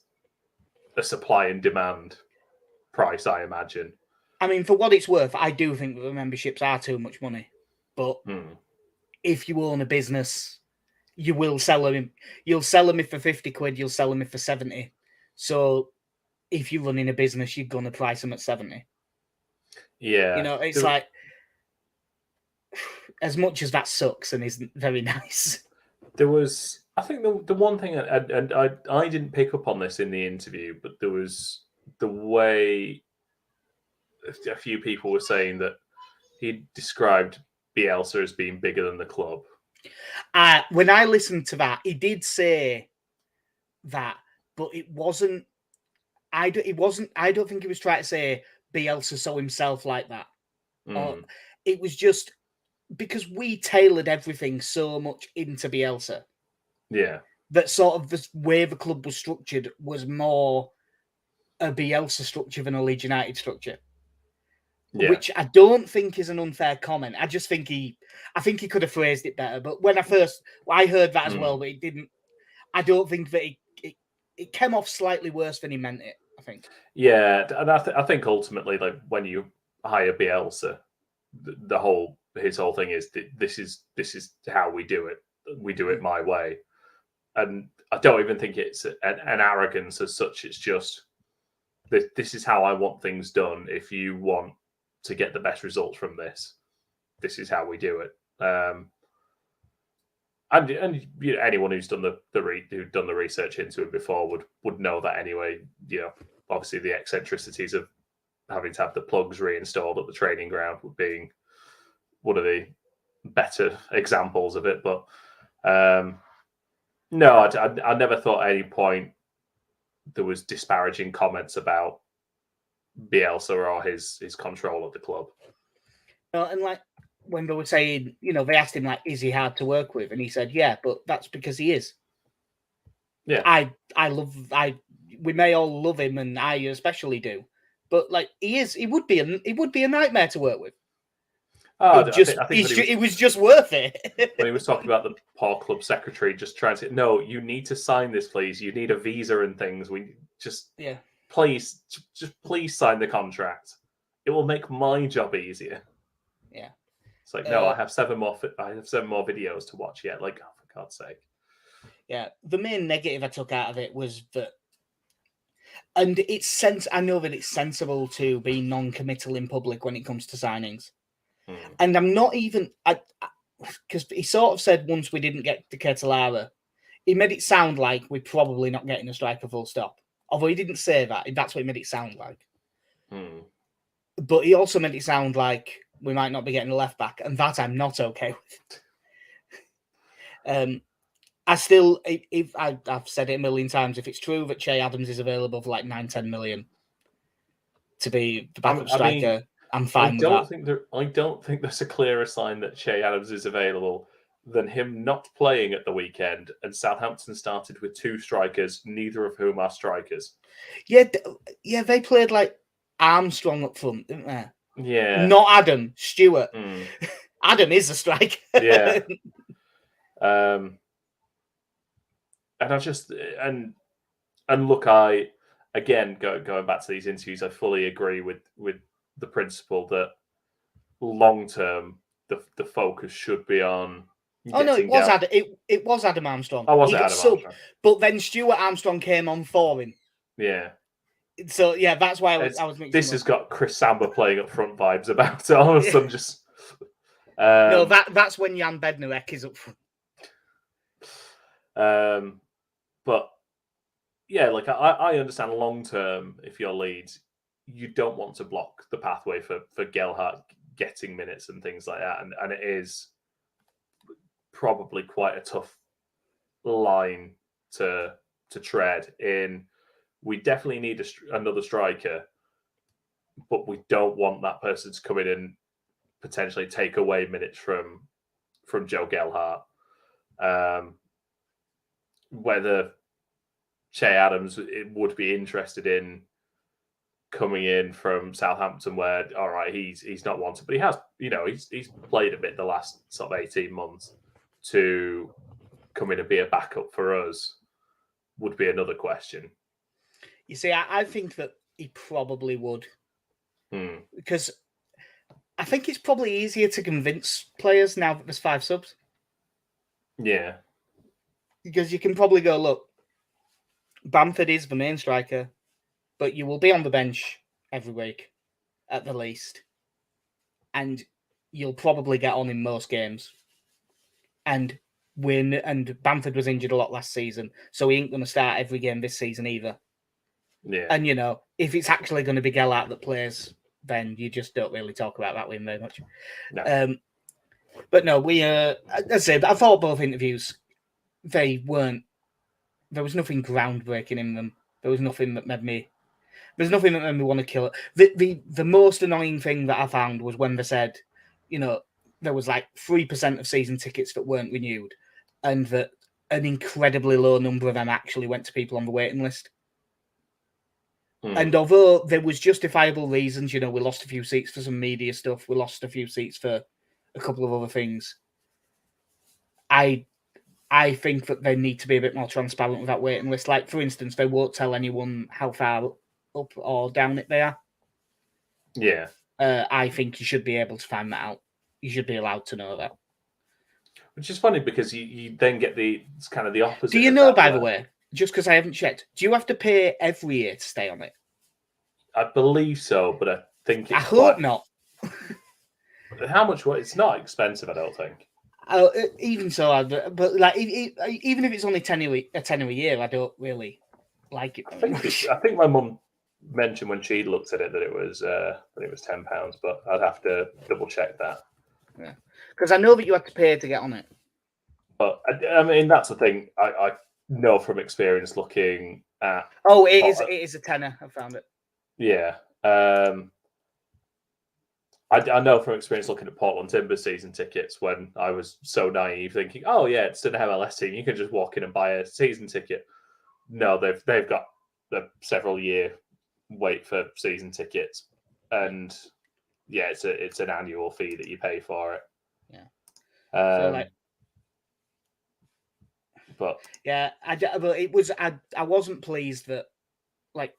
a supply and demand price, I imagine. I mean, for what it's worth, I do think that the memberships are too much money. But if you own a business, you will sell them. You'll sell them if for 50 quid, you'll sell them if for 70. So if you're running a business, you're going to price them at 70. Yeah. You know, it's like, as much as that sucks and isn't very nice. There was, I think the one thing, and I didn't pick up on this in the interview, but there was the way a few people were saying that he described Bielsa as being bigger than the club. When I listened to that, he did say that, but it wasn't. I don't think he was trying to say Bielsa saw himself like that. Or it was just because we tailored everything so much into Bielsa. Yeah. That sort of the way the club was structured was more a Bielsa structure than a Leeds United structure. Yeah. Which I don't think is an unfair comment. I just think I think he could have phrased it better. But when I heard that as well, but it didn't. I don't think that it came off slightly worse than he meant it, I think. Yeah, and I think ultimately, like when you hire Bielsa, his whole thing is this is how we do it. We do it my way, and I don't even think it's an arrogance as such. It's just this is how I want things done. If you want to get the best results from this is how we do it. And you know, anyone who's done the research into it before would know that anyway. You know, obviously the eccentricities of having to have the plugs reinstalled at the training ground being one of the better examples of it. But no, I never thought at any point there was disparaging comments about Bielsa or his control of the club. And like when they were saying, you know, they asked him like, "Is he hard to work with?" and he said, "Yeah, but that's because he is." Yeah, we may all love him, and I especially do, but like he would be a nightmare to work with. It was just worth it. When he was talking about the poor club secretary just trying to, no, you need to sign this, please. You need a visa and things. We just, please sign the contract. It will make my job easier. Yeah. It's like, no, I have 7 more videos to watch yet. Like, oh, for God's sake. Yeah. The main negative I took out of it was that, and I know that it's sensible to be non-committal in public when it comes to signings. And I'm not even, because he sort of said once we didn't get the Ketelara, he made it sound like we're probably not getting a striker full stop. Although he didn't say that, that's what he made it sound like. But he also made it sound like we might not be getting a left back, and that I'm not okay with. I've said it a million times, if it's true that Che Adams is available for like 9-10 million to be the backup striker, I'm fine with that. I don't think there's a clearer sign that Che Adams is available than him not playing at the weekend, and Southampton started with 2 strikers, neither of whom are strikers. Yeah, they played like Armstrong up front, didn't they? Yeah. Not Adam, Stewart. Adam is a striker. Yeah. And I just and look, I again, going back to these interviews, I fully agree with the principle that long term, the focus should be on. Oh no, it was it was Adam Armstrong. Oh, was it Adam Armstrong? But then Stuart Armstrong came on for him. Yeah. So yeah, that's why I was mixing. This has got Chris Samba playing up front vibes about it. All of a sudden, just no, that's when Jan Bednarek is up front. But yeah, like I understand long term, if you're Leeds, you don't want to block the pathway for Gelhardt getting minutes and things like that, and it is probably quite a tough line to tread in. We definitely need another striker, but we don't want that person to come in and potentially take away minutes from Joe Gelhardt. Whether Che Adams would be interested in coming in from Southampton, where all right, he's not wanted, but he has, he's played a bit the last sort of 18 months, to come in and be a backup for us would be another question. You see, I think that he probably would, because I think it's probably easier to convince players now that there's 5 subs. Yeah, because you can probably go, look, Bamford is the main striker, but you will be on the bench every week at the least, and you'll probably get on in most games and win. And Bamford was injured a lot last season, so he ain't going to start every game this season either. Yeah. And, if it's actually going to be Gelhardt that plays, then you just don't really talk about that win very much. No. But no, as I said, I thought both interviews, there was nothing groundbreaking in them. There was nothing that made me want to kill it. The most annoying thing that I found was when they said, there was like 3% of season tickets that weren't renewed, and that an incredibly low number of them actually went to people on the waiting list. And although there was justifiable reasons, we lost a few seats for some media stuff, we lost a few seats for a couple of other things, I think that they need to be a bit more transparent with that waiting list. Like, for instance, they won't tell anyone how far up or down it they are. Yeah. I think you should be able to find that out. You should be allowed to know that. Which is funny because you then get it's kind of the opposite. Do you know, by the way, just because I haven't checked, do you have to pay every year to stay on it? I believe so, but I think I hope not. How much? It's not expensive, I don't think. Even so, but like, even if it's only $10 a year, I don't really like it. I think my mum mentioned when she looked at it that it was £10, but I'd have to double check that. Yeah, because I know that you have to pay to get on it. But I mean, that's the thing. I know from experience looking at. Oh, it is a tenner. I found it. Yeah. I know from experience looking at Portland Timbers season tickets when I was so naive, thinking, "Oh yeah, it's an MLS team. You can just walk in and buy a season ticket." No, they've got a several year wait for season tickets, and yeah, it's an annual fee that you pay for it. Yeah. But yeah, but it was I wasn't pleased that, like,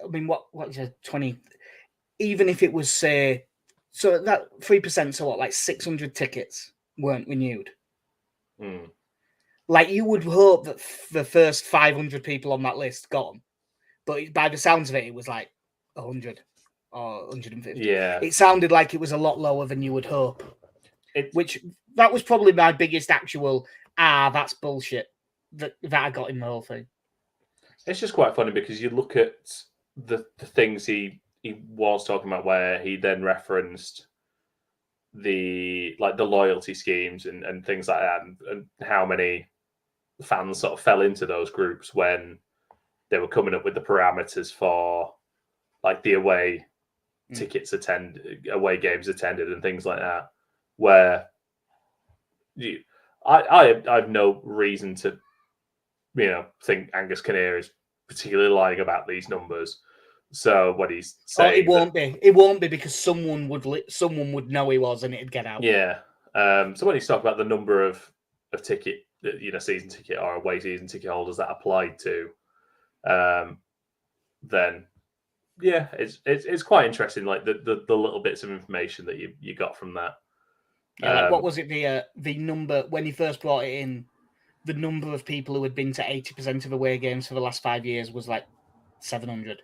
I mean, what is it, 20? Even if it was, say, so that 3%, so what, like 600 tickets weren't renewed. Like, you would hope that the first 500 people on that list got them, but by the sounds of it, it was like 100 or 150. Yeah, it sounded like it was a lot lower than you would hope. That was probably my biggest actual that's bullshit that I got in the whole thing. It's just quite funny because you look at the things he was talking about, where he then referenced the loyalty schemes and things like that, and how many fans sort of fell into those groups when they were coming up with the parameters for like the away tickets away games attended and things like that, where I have no reason to think Angus Kinnear is particularly lying about these numbers. So when he's saying it won't be because someone would know he was and it'd get out. Yeah. So when he's talking about the number of ticket, season ticket or away season ticket holders that applied to, then yeah, it's quite interesting. Like the little bits of information that you got from that. Yeah, like what was it? The number when you first brought it in, the number of people who had been to 80% of away games for the last 5 years was like 700.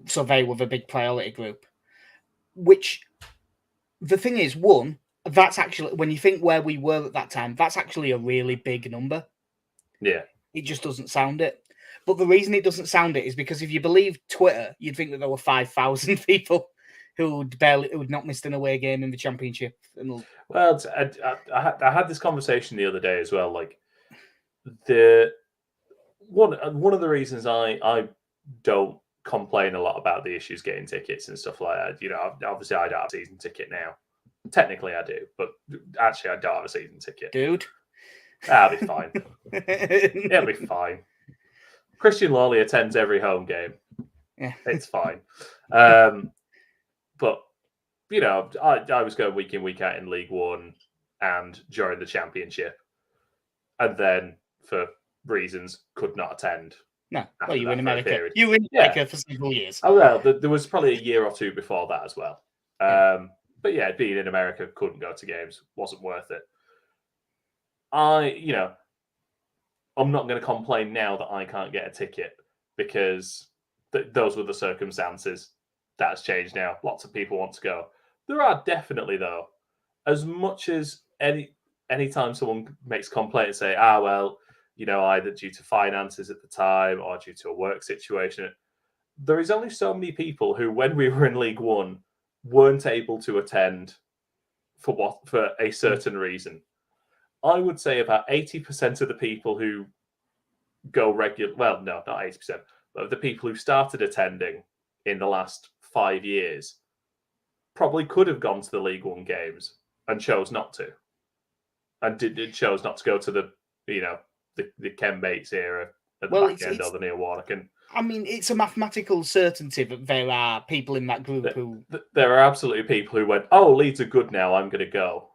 So they were the big priority group. Which the thing is, one, that's actually when you think where we were at that time, that's actually a really big number. Yeah. It just doesn't sound it. But the reason it doesn't sound it is because if you believe Twitter, you'd think that there were 5,000 people who'd not missed an away game in the championship. Well, I had this conversation the other day as well. Like one of the reasons I don't complain a lot about the issues getting tickets and stuff like that. You know, obviously I don't have a season ticket now. Technically I do, but actually I don't have a season ticket. Dude. That'll be fine. It'll be fine. Christian Lawley attends every home game. Yeah. It's fine. But, you know, I was going week in, week out in League One and during the championship. And then for reasons could not attend. No, well, you were in America. You were in America for several years. Oh, well, there was probably a year or two before that as well. But yeah, being in America, couldn't go to games, wasn't worth it. I'm not going to complain now that I can't get a ticket because those were the circumstances. That's changed now. Lots of people want to go. There are definitely, though, as much as anytime someone makes a complaint and say, well, you know, either due to finances at the time or due to a work situation, there is only so many people who, when we were in League One, weren't able to attend for a certain reason. I would say about 80% of the people who go regular, well, no, not 80%, but of the people who started attending in the last 5 years probably could have gone to the League One games and chose not to. And chose not to go to the, you know, the Ken Bates era at the back end or the Neil Warnock. And I mean, it's a mathematical certainty that there are people in that group who... There are absolutely people who went, Leeds are good now, I'm going to go.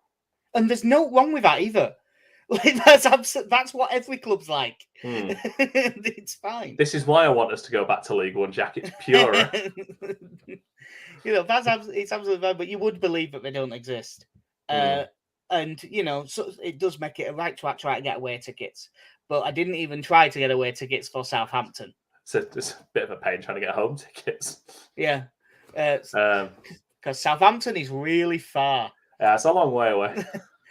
And there's no wrong with that either. Like that's what every club's like. It's fine. This is why I want us to go back to League One, Jack. It's purer. You know, it's absolutely fine, but you would believe that they don't exist. And, you know, so it does make it a right to try to get away tickets. But I didn't even try to get away tickets for Southampton. So it's a bit of a pain trying to get home tickets. Yeah. Because Southampton is really far. Yeah, it's a long way away.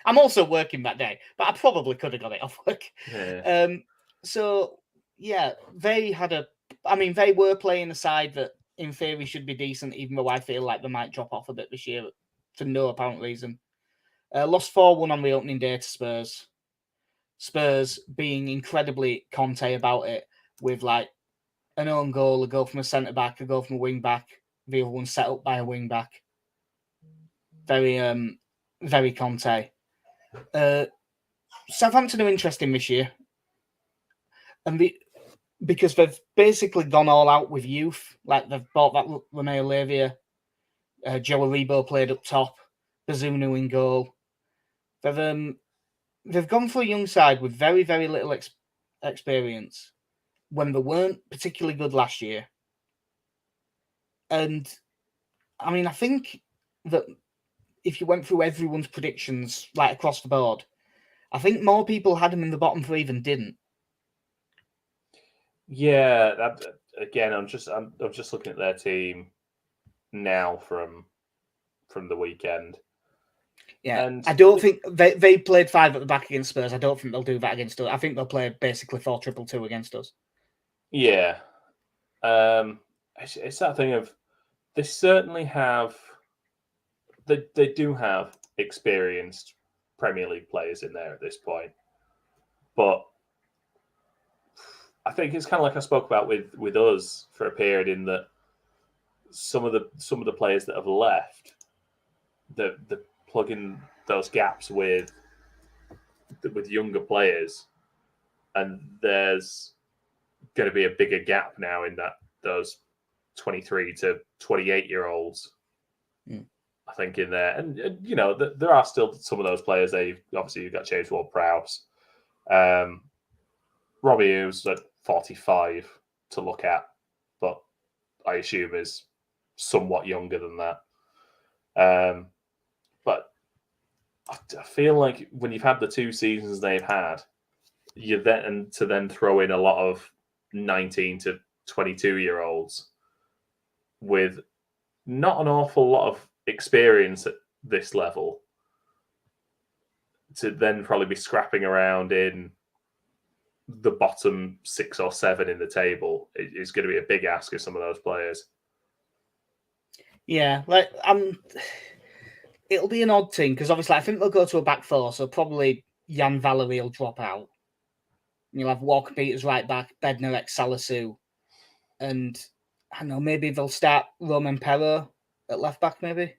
I'm also working that day, but I probably could have got it off work. Yeah. So, yeah, they were playing a side that in theory should be decent, even though I feel like they might drop off a bit this year for no apparent reason. Lost 4-1 on the opening day to Spurs. Spurs being incredibly Conte about it with like an own goal, a goal from a centre-back, a goal from a wing-back, the other one set up by a wing-back. Very, very Conte. Southampton are interesting this year. And because they've basically gone all out with youth. Like they've bought that Romeo Lavia. Joe Aribo played up top. Bazunu in goal. They've gone for a young side with very, very little experience when they weren't particularly good last year. And, I mean, I think that if you went through everyone's predictions, like across the board, I think more people had them in the bottom three than didn't. Yeah, again, I'm just looking at their team now from the weekend. Yeah, and I don't think they played 5 at the back against Spurs. I don't think they'll do that against us. I think they'll play basically 4-2-2 against us. Yeah, it's that thing of they certainly have. They do have experienced Premier League players in there at this point, but I think it's kind of like I spoke about with us for a period in that some of the players that have left, the plugging those gaps with younger players, and there's going to be a bigger gap now in those 23 to 28 year olds. I think in there, and you know there are still some of those players there. You've got James Ward-Prowse, Robbie Hughes at 45. to look at, but I assume is somewhat younger than that. But I feel like when you've had the 2 seasons they've had, you then throw in a lot of 19 to 22-year-olds with not an awful lot of experience at this level, to then probably be scrapping around in the bottom 6 or 7 in the table is going to be a big ask of some of those players. Yeah, like it'll be an odd thing because obviously I think they'll go to a back 4, so probably Jan Valery will drop out. And you'll have Walker Peters right back, Bednar ex Salisu, and I don't know, maybe they'll start Roman Perro at left back, maybe.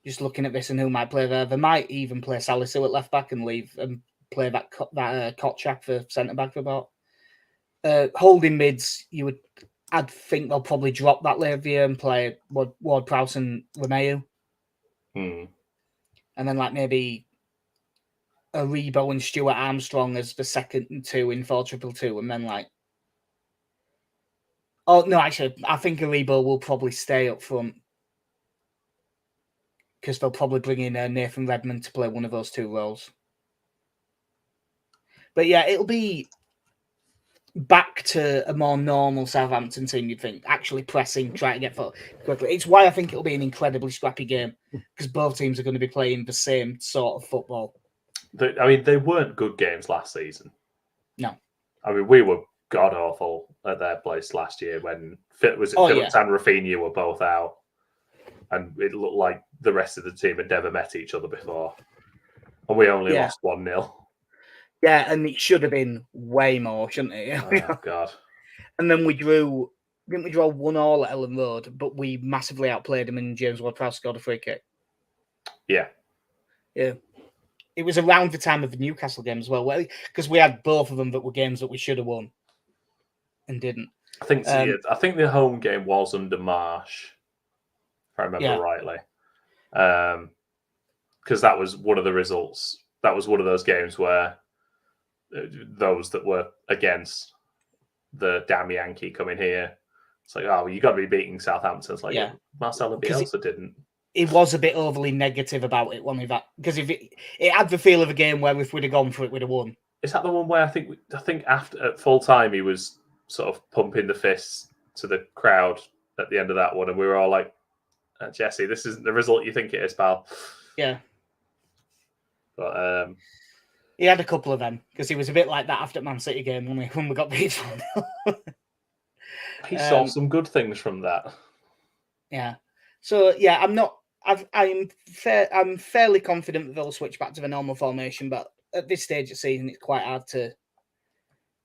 Just looking at this and who might play there. They might even play Salisu at left back and leave and play that Kotchak for centre back for about. Holding mids, I'd think they'll probably drop that Lavia and play Ward-Prowse and Romeu. Hmm. And then like maybe Aribo and Stuart Armstrong as the second and 2 in 4-2-2, and then like. Oh no, actually, I think Aribo will probably stay up front because they'll probably bring in Nathan Redmond to play one of those 2 roles. But yeah, it'll be back to a more normal Southampton team, you'd think, actually pressing, trying to get forward quickly. It's why I think it'll be an incredibly scrappy game, because both teams are going to be playing the same sort of football. They weren't good games last season. No. I mean, we were god-awful at their place last year when Phillips and Rafinha were both out, and it looked like the rest of the team had never met each other before. And we only lost 1-0. Yeah, and it should have been way more, shouldn't it? Oh, God. And then didn't we draw 1-1 at Ellen Road, but we massively outplayed them and James Ward-Prowse scored a free kick. Yeah. Yeah. It was around the time of the Newcastle game as well, because we had both of them that were games that we should have won and didn't. I think the home game was under Marsch, if I remember rightly. Because that was one of the results. That was one of those games where those that were against the damn Yankee coming here, it's like, oh, you got to be beating Southampton. It's like, Marcelo Bielsa didn't. It was a bit overly negative about it, wasn't it? Because if it had the feel of a game where if we'd have gone for it, we'd have won. Is that the one where I think after at full time he was sort of pumping the fists to the crowd at the end of that one, and we were all like, Jesse, this isn't the result you think it is, pal. Yeah. But he had a couple of them because he was a bit like that after Man City game when we got beat. He saw some good things from that. Yeah. So yeah, I'm fairly confident that they'll switch back to the normal formation, but at this stage of the season, it's quite hard to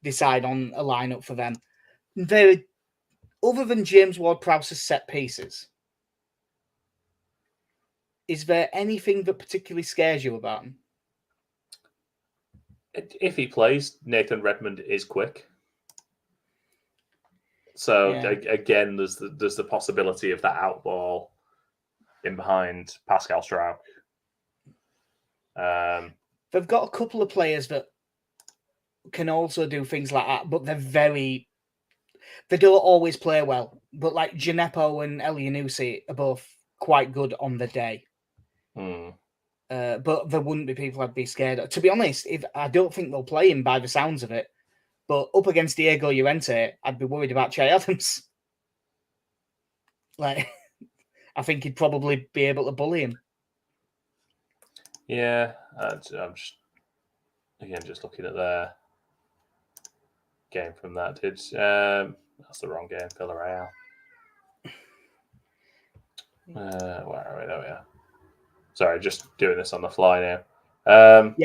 decide on a lineup for them. Other than James Ward-Prowse's set pieces, is there anything that particularly scares you about him? If he plays, Nathan Redmond is quick. So again, there's the possibility of that out ball in behind Pascal Struijk. They've got a couple of players that can also do things like that, but they don't always play well. But like Gineppo and Elyounoussi are both quite good on the day. But there wouldn't be people I'd be scared of. To be honest, I don't think they'll play him by the sounds of it. But up against Diego Llorente, I'd be worried about Che Adams. Like, I think he'd probably be able to bully him. Yeah, I'm just looking at their game from that. That's the wrong game, Villarreal. Where are we? There we are. Sorry, just doing this on the fly now.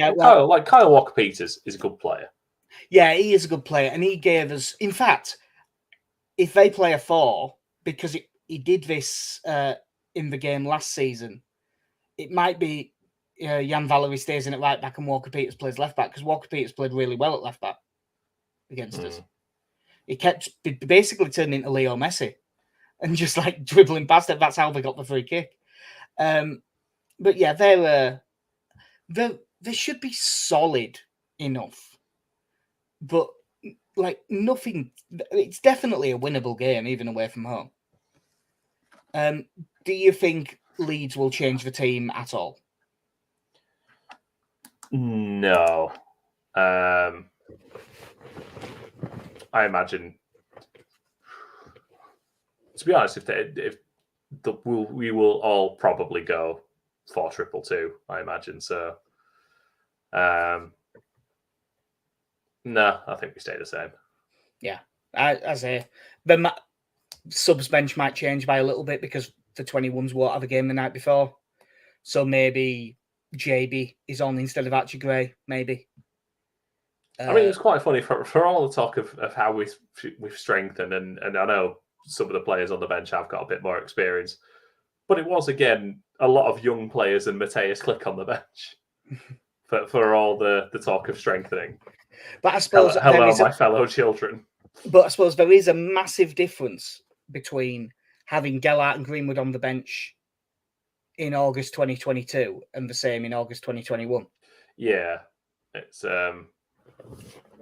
Kyle Walker-Peters is a good player. Yeah, he is a good player, and he gave us. In fact, if they play a 4, because he did this in the game last season, it might be Jan Valery stays in at right back and Walker-Peters plays left back, because Walker-Peters played really well at left back against us. He kept basically turning into Leo Messi and just like dribbling past it. That's how they got the free kick. But yeah, they should be solid enough. But like nothing. It's definitely a winnable game, even away from home. Do you think Leeds will change the team at all? No. I imagine, to be honest, we will all probably go 4-2-2, I imagine. So, no, I think we stay the same. Yeah, I say the subs bench might change by a little bit because the 21s won't have a game the night before. So maybe JB is on instead of Archie Gray, maybe. I mean, it's quite funny for all the talk of how we've strengthened, and I know some of the players on the bench have got a bit more experience, but it was, again, a lot of young players and Mateus Click on the bench for all the talk of strengthening. But I suppose hello, my fellow children. But I suppose there is a massive difference between having Gellart and Greenwood on the bench in August 2022 and the same in August 2021. Yeah, it's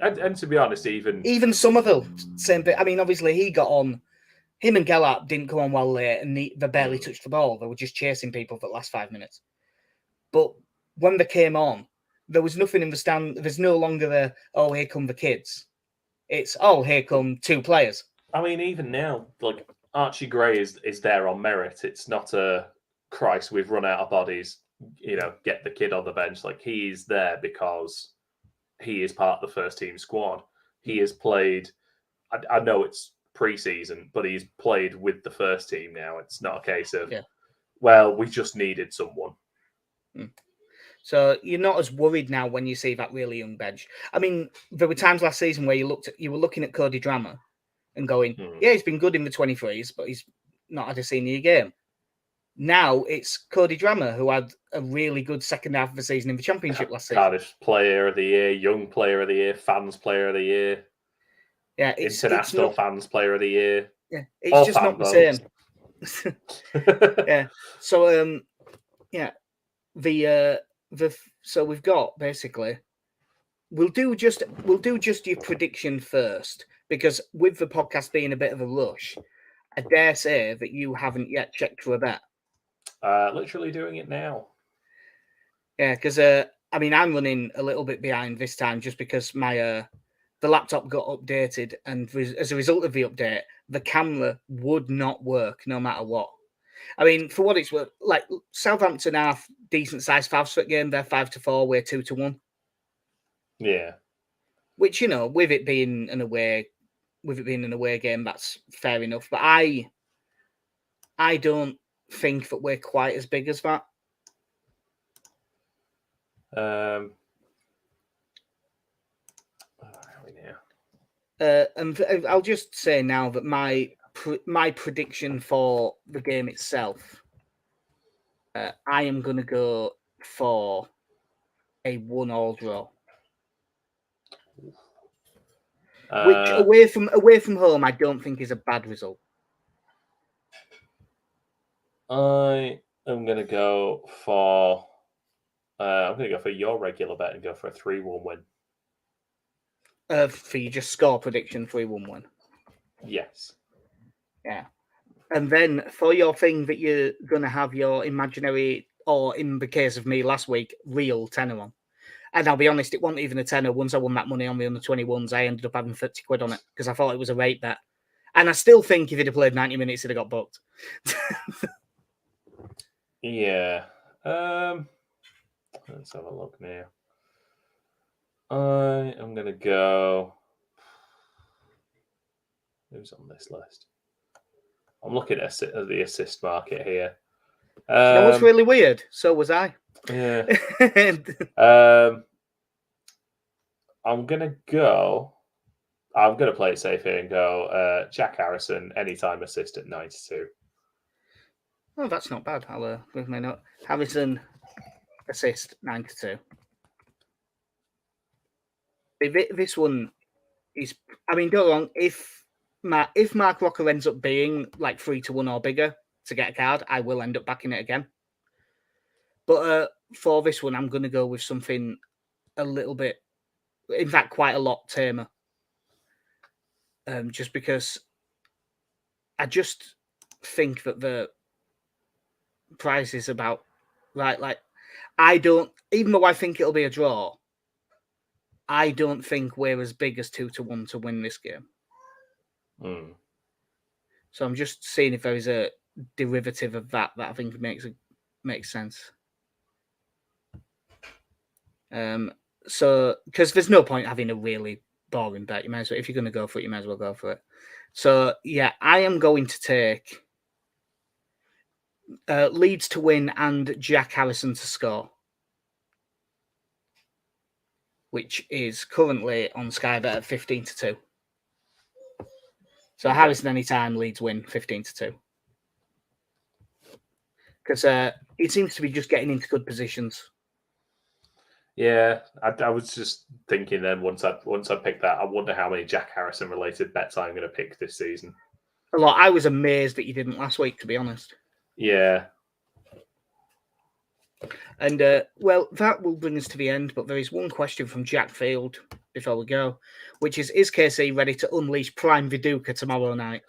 and to be honest, even Somerville, same bit. I mean, obviously he got on. Him and Gellart didn't come on well late, and they barely touched the ball. They were just chasing people for the last 5 minutes. But when they came on, there was nothing in the stand. There's no longer the, oh, here come the kids. It's, oh, here come two players. I mean, even now, like, Archie Gray is there on merit. It's not a, Christ, we've run out of bodies, get the kid on the bench. Like, he's there because he is part of the first team squad. He has played, I know it's pre-season, but he's played with the first team now. It's not a case of, well, we just needed someone. So you're not as worried now when you see that really young bench. I mean, there were times last season where you were looking at Cody Drammer and going, yeah, he's been good in the 23s, but he's not had a senior game. Now it's Cody Drammer who had a really good second half of the season in the Championship last season. Cardiff Player of the Year, Young Player of the Year, Fans Player of the Year. Yeah, International Fans Player of the Year. Yeah, it's just not the same. Yeah. So so we've got basically we'll do just your prediction first, because with the podcast being a bit of a rush, I dare say that you haven't yet checked for a bet. Literally doing it now. Yeah, because I mean, I'm running a little bit behind this time just because my the laptop got updated, and as a result of the update, the camera would not work no matter what. I mean, for what it's worth, like Southampton are decent sized Favsford game. They're 5-4, we're 2-1. Yeah. Which, with it being an away game, that's fair enough. But I don't think that we're quite as big as that. Where are we now? And I'll just say now that my prediction for the game itself, I am going to go for a 1-1 draw. Which away from home, I don't think is a bad result. I am going to go for. I'm going to go for your regular bet and go for a 3-1 win. For you just score prediction 3-1 win. Yes. Yeah. And then for your thing that you're going to have your imaginary, or in the case of me last week, real tenner on. And I'll be honest, it wasn't even a tenner. Once I won that money on the under 21s, I ended up having 30 quid on it because I thought it was a rate bet. And I still think if he'd have played 90 minutes, he'd have got booked. Yeah. Let's have a look now. I am going to go. Who's on this list? I'm looking at the assist market here. That was really weird. So was I. Yeah. I'm going to play it safe here and go Jack Harrison, anytime assist at 92. Oh, that's not bad. I'll with my note. Harrison assist 92. This one is, I mean, don't wrong. If Mark Rocker ends up being like 3-1 or bigger to get a card, I will end up backing it again. But for this one, I'm going to go with something a little bit, in fact, quite a lot tamer. just because I just think that the price is about right. Like, I don't, even though I think it'll be a draw, I don't think we're as big as 2-1 to win this game. So I'm just seeing if there is a derivative of that I think makes sense. So because there's no point having a really boring bet. You might as well, if you're going to go for it, you might as well go for it. So yeah, I am going to take Leeds to win and Jack Harrison to score, which is currently on Sky Bet at 15-2. So Harrison anytime, Leeds win 15-2. Because it seems to be just getting into good positions. Yeah, I was just thinking then once I picked that, I wonder how many Jack Harrison related bets I'm going to pick this season. A lot. I was amazed that you didn't last week, to be honest. Yeah. And well, that will bring us to the end. But there is one question from Jack Field before we go, which is KC ready to unleash Prime Viduka tomorrow night?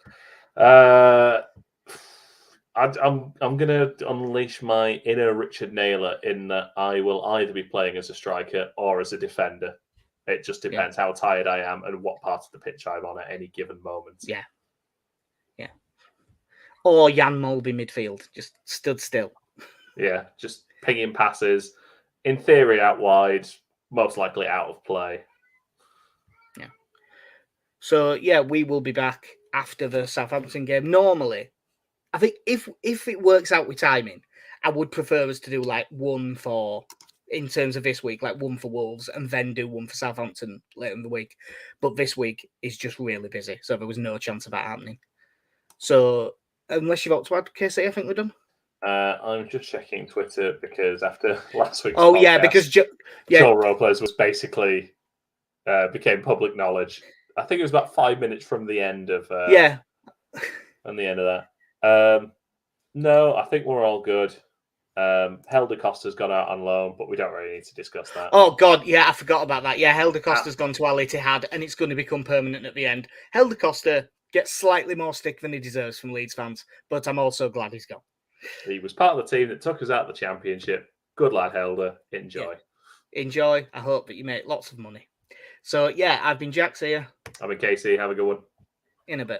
I'm going to unleash my inner Richard Naylor in that I will either be playing as a striker or as a defender. It just depends how tired I am and what part of the pitch I'm on at any given moment. Yeah. Or Jan Molby midfield, just stood still. Yeah, just pinging passes. In theory, out wide, most likely out of play. Yeah. So, yeah, we will be back after the Southampton game. Normally, I think if it works out with timing, I would prefer us to do like one for, in terms of this week, like one for Wolves and then do one for Southampton later in the week. But this week is just really busy, so there was no chance of that happening. So, unless you've got to add, KC, I think we're done. I'm just checking Twitter because after last week's podcast, yeah, because Joel Robles was basically became public knowledge. I think it was about 5 minutes from the end of from the end of that. No, I think we're all good. Helder Costa's gone out on loan, but we don't really need to discuss that. Oh God, yeah, I forgot about that. Yeah, Helder Costa's gone to Al Ittihad, and it's going to become permanent at the end. Helder Costa gets slightly more stick than he deserves from Leeds fans, but I'm also glad he's gone. He was part of the team that took us out of the Championship. Good lad, Helder. Enjoy. Yeah. Enjoy. I hope that you make lots of money. So, yeah, I've been Jax here. I've been KC. Have a good one. In a bit.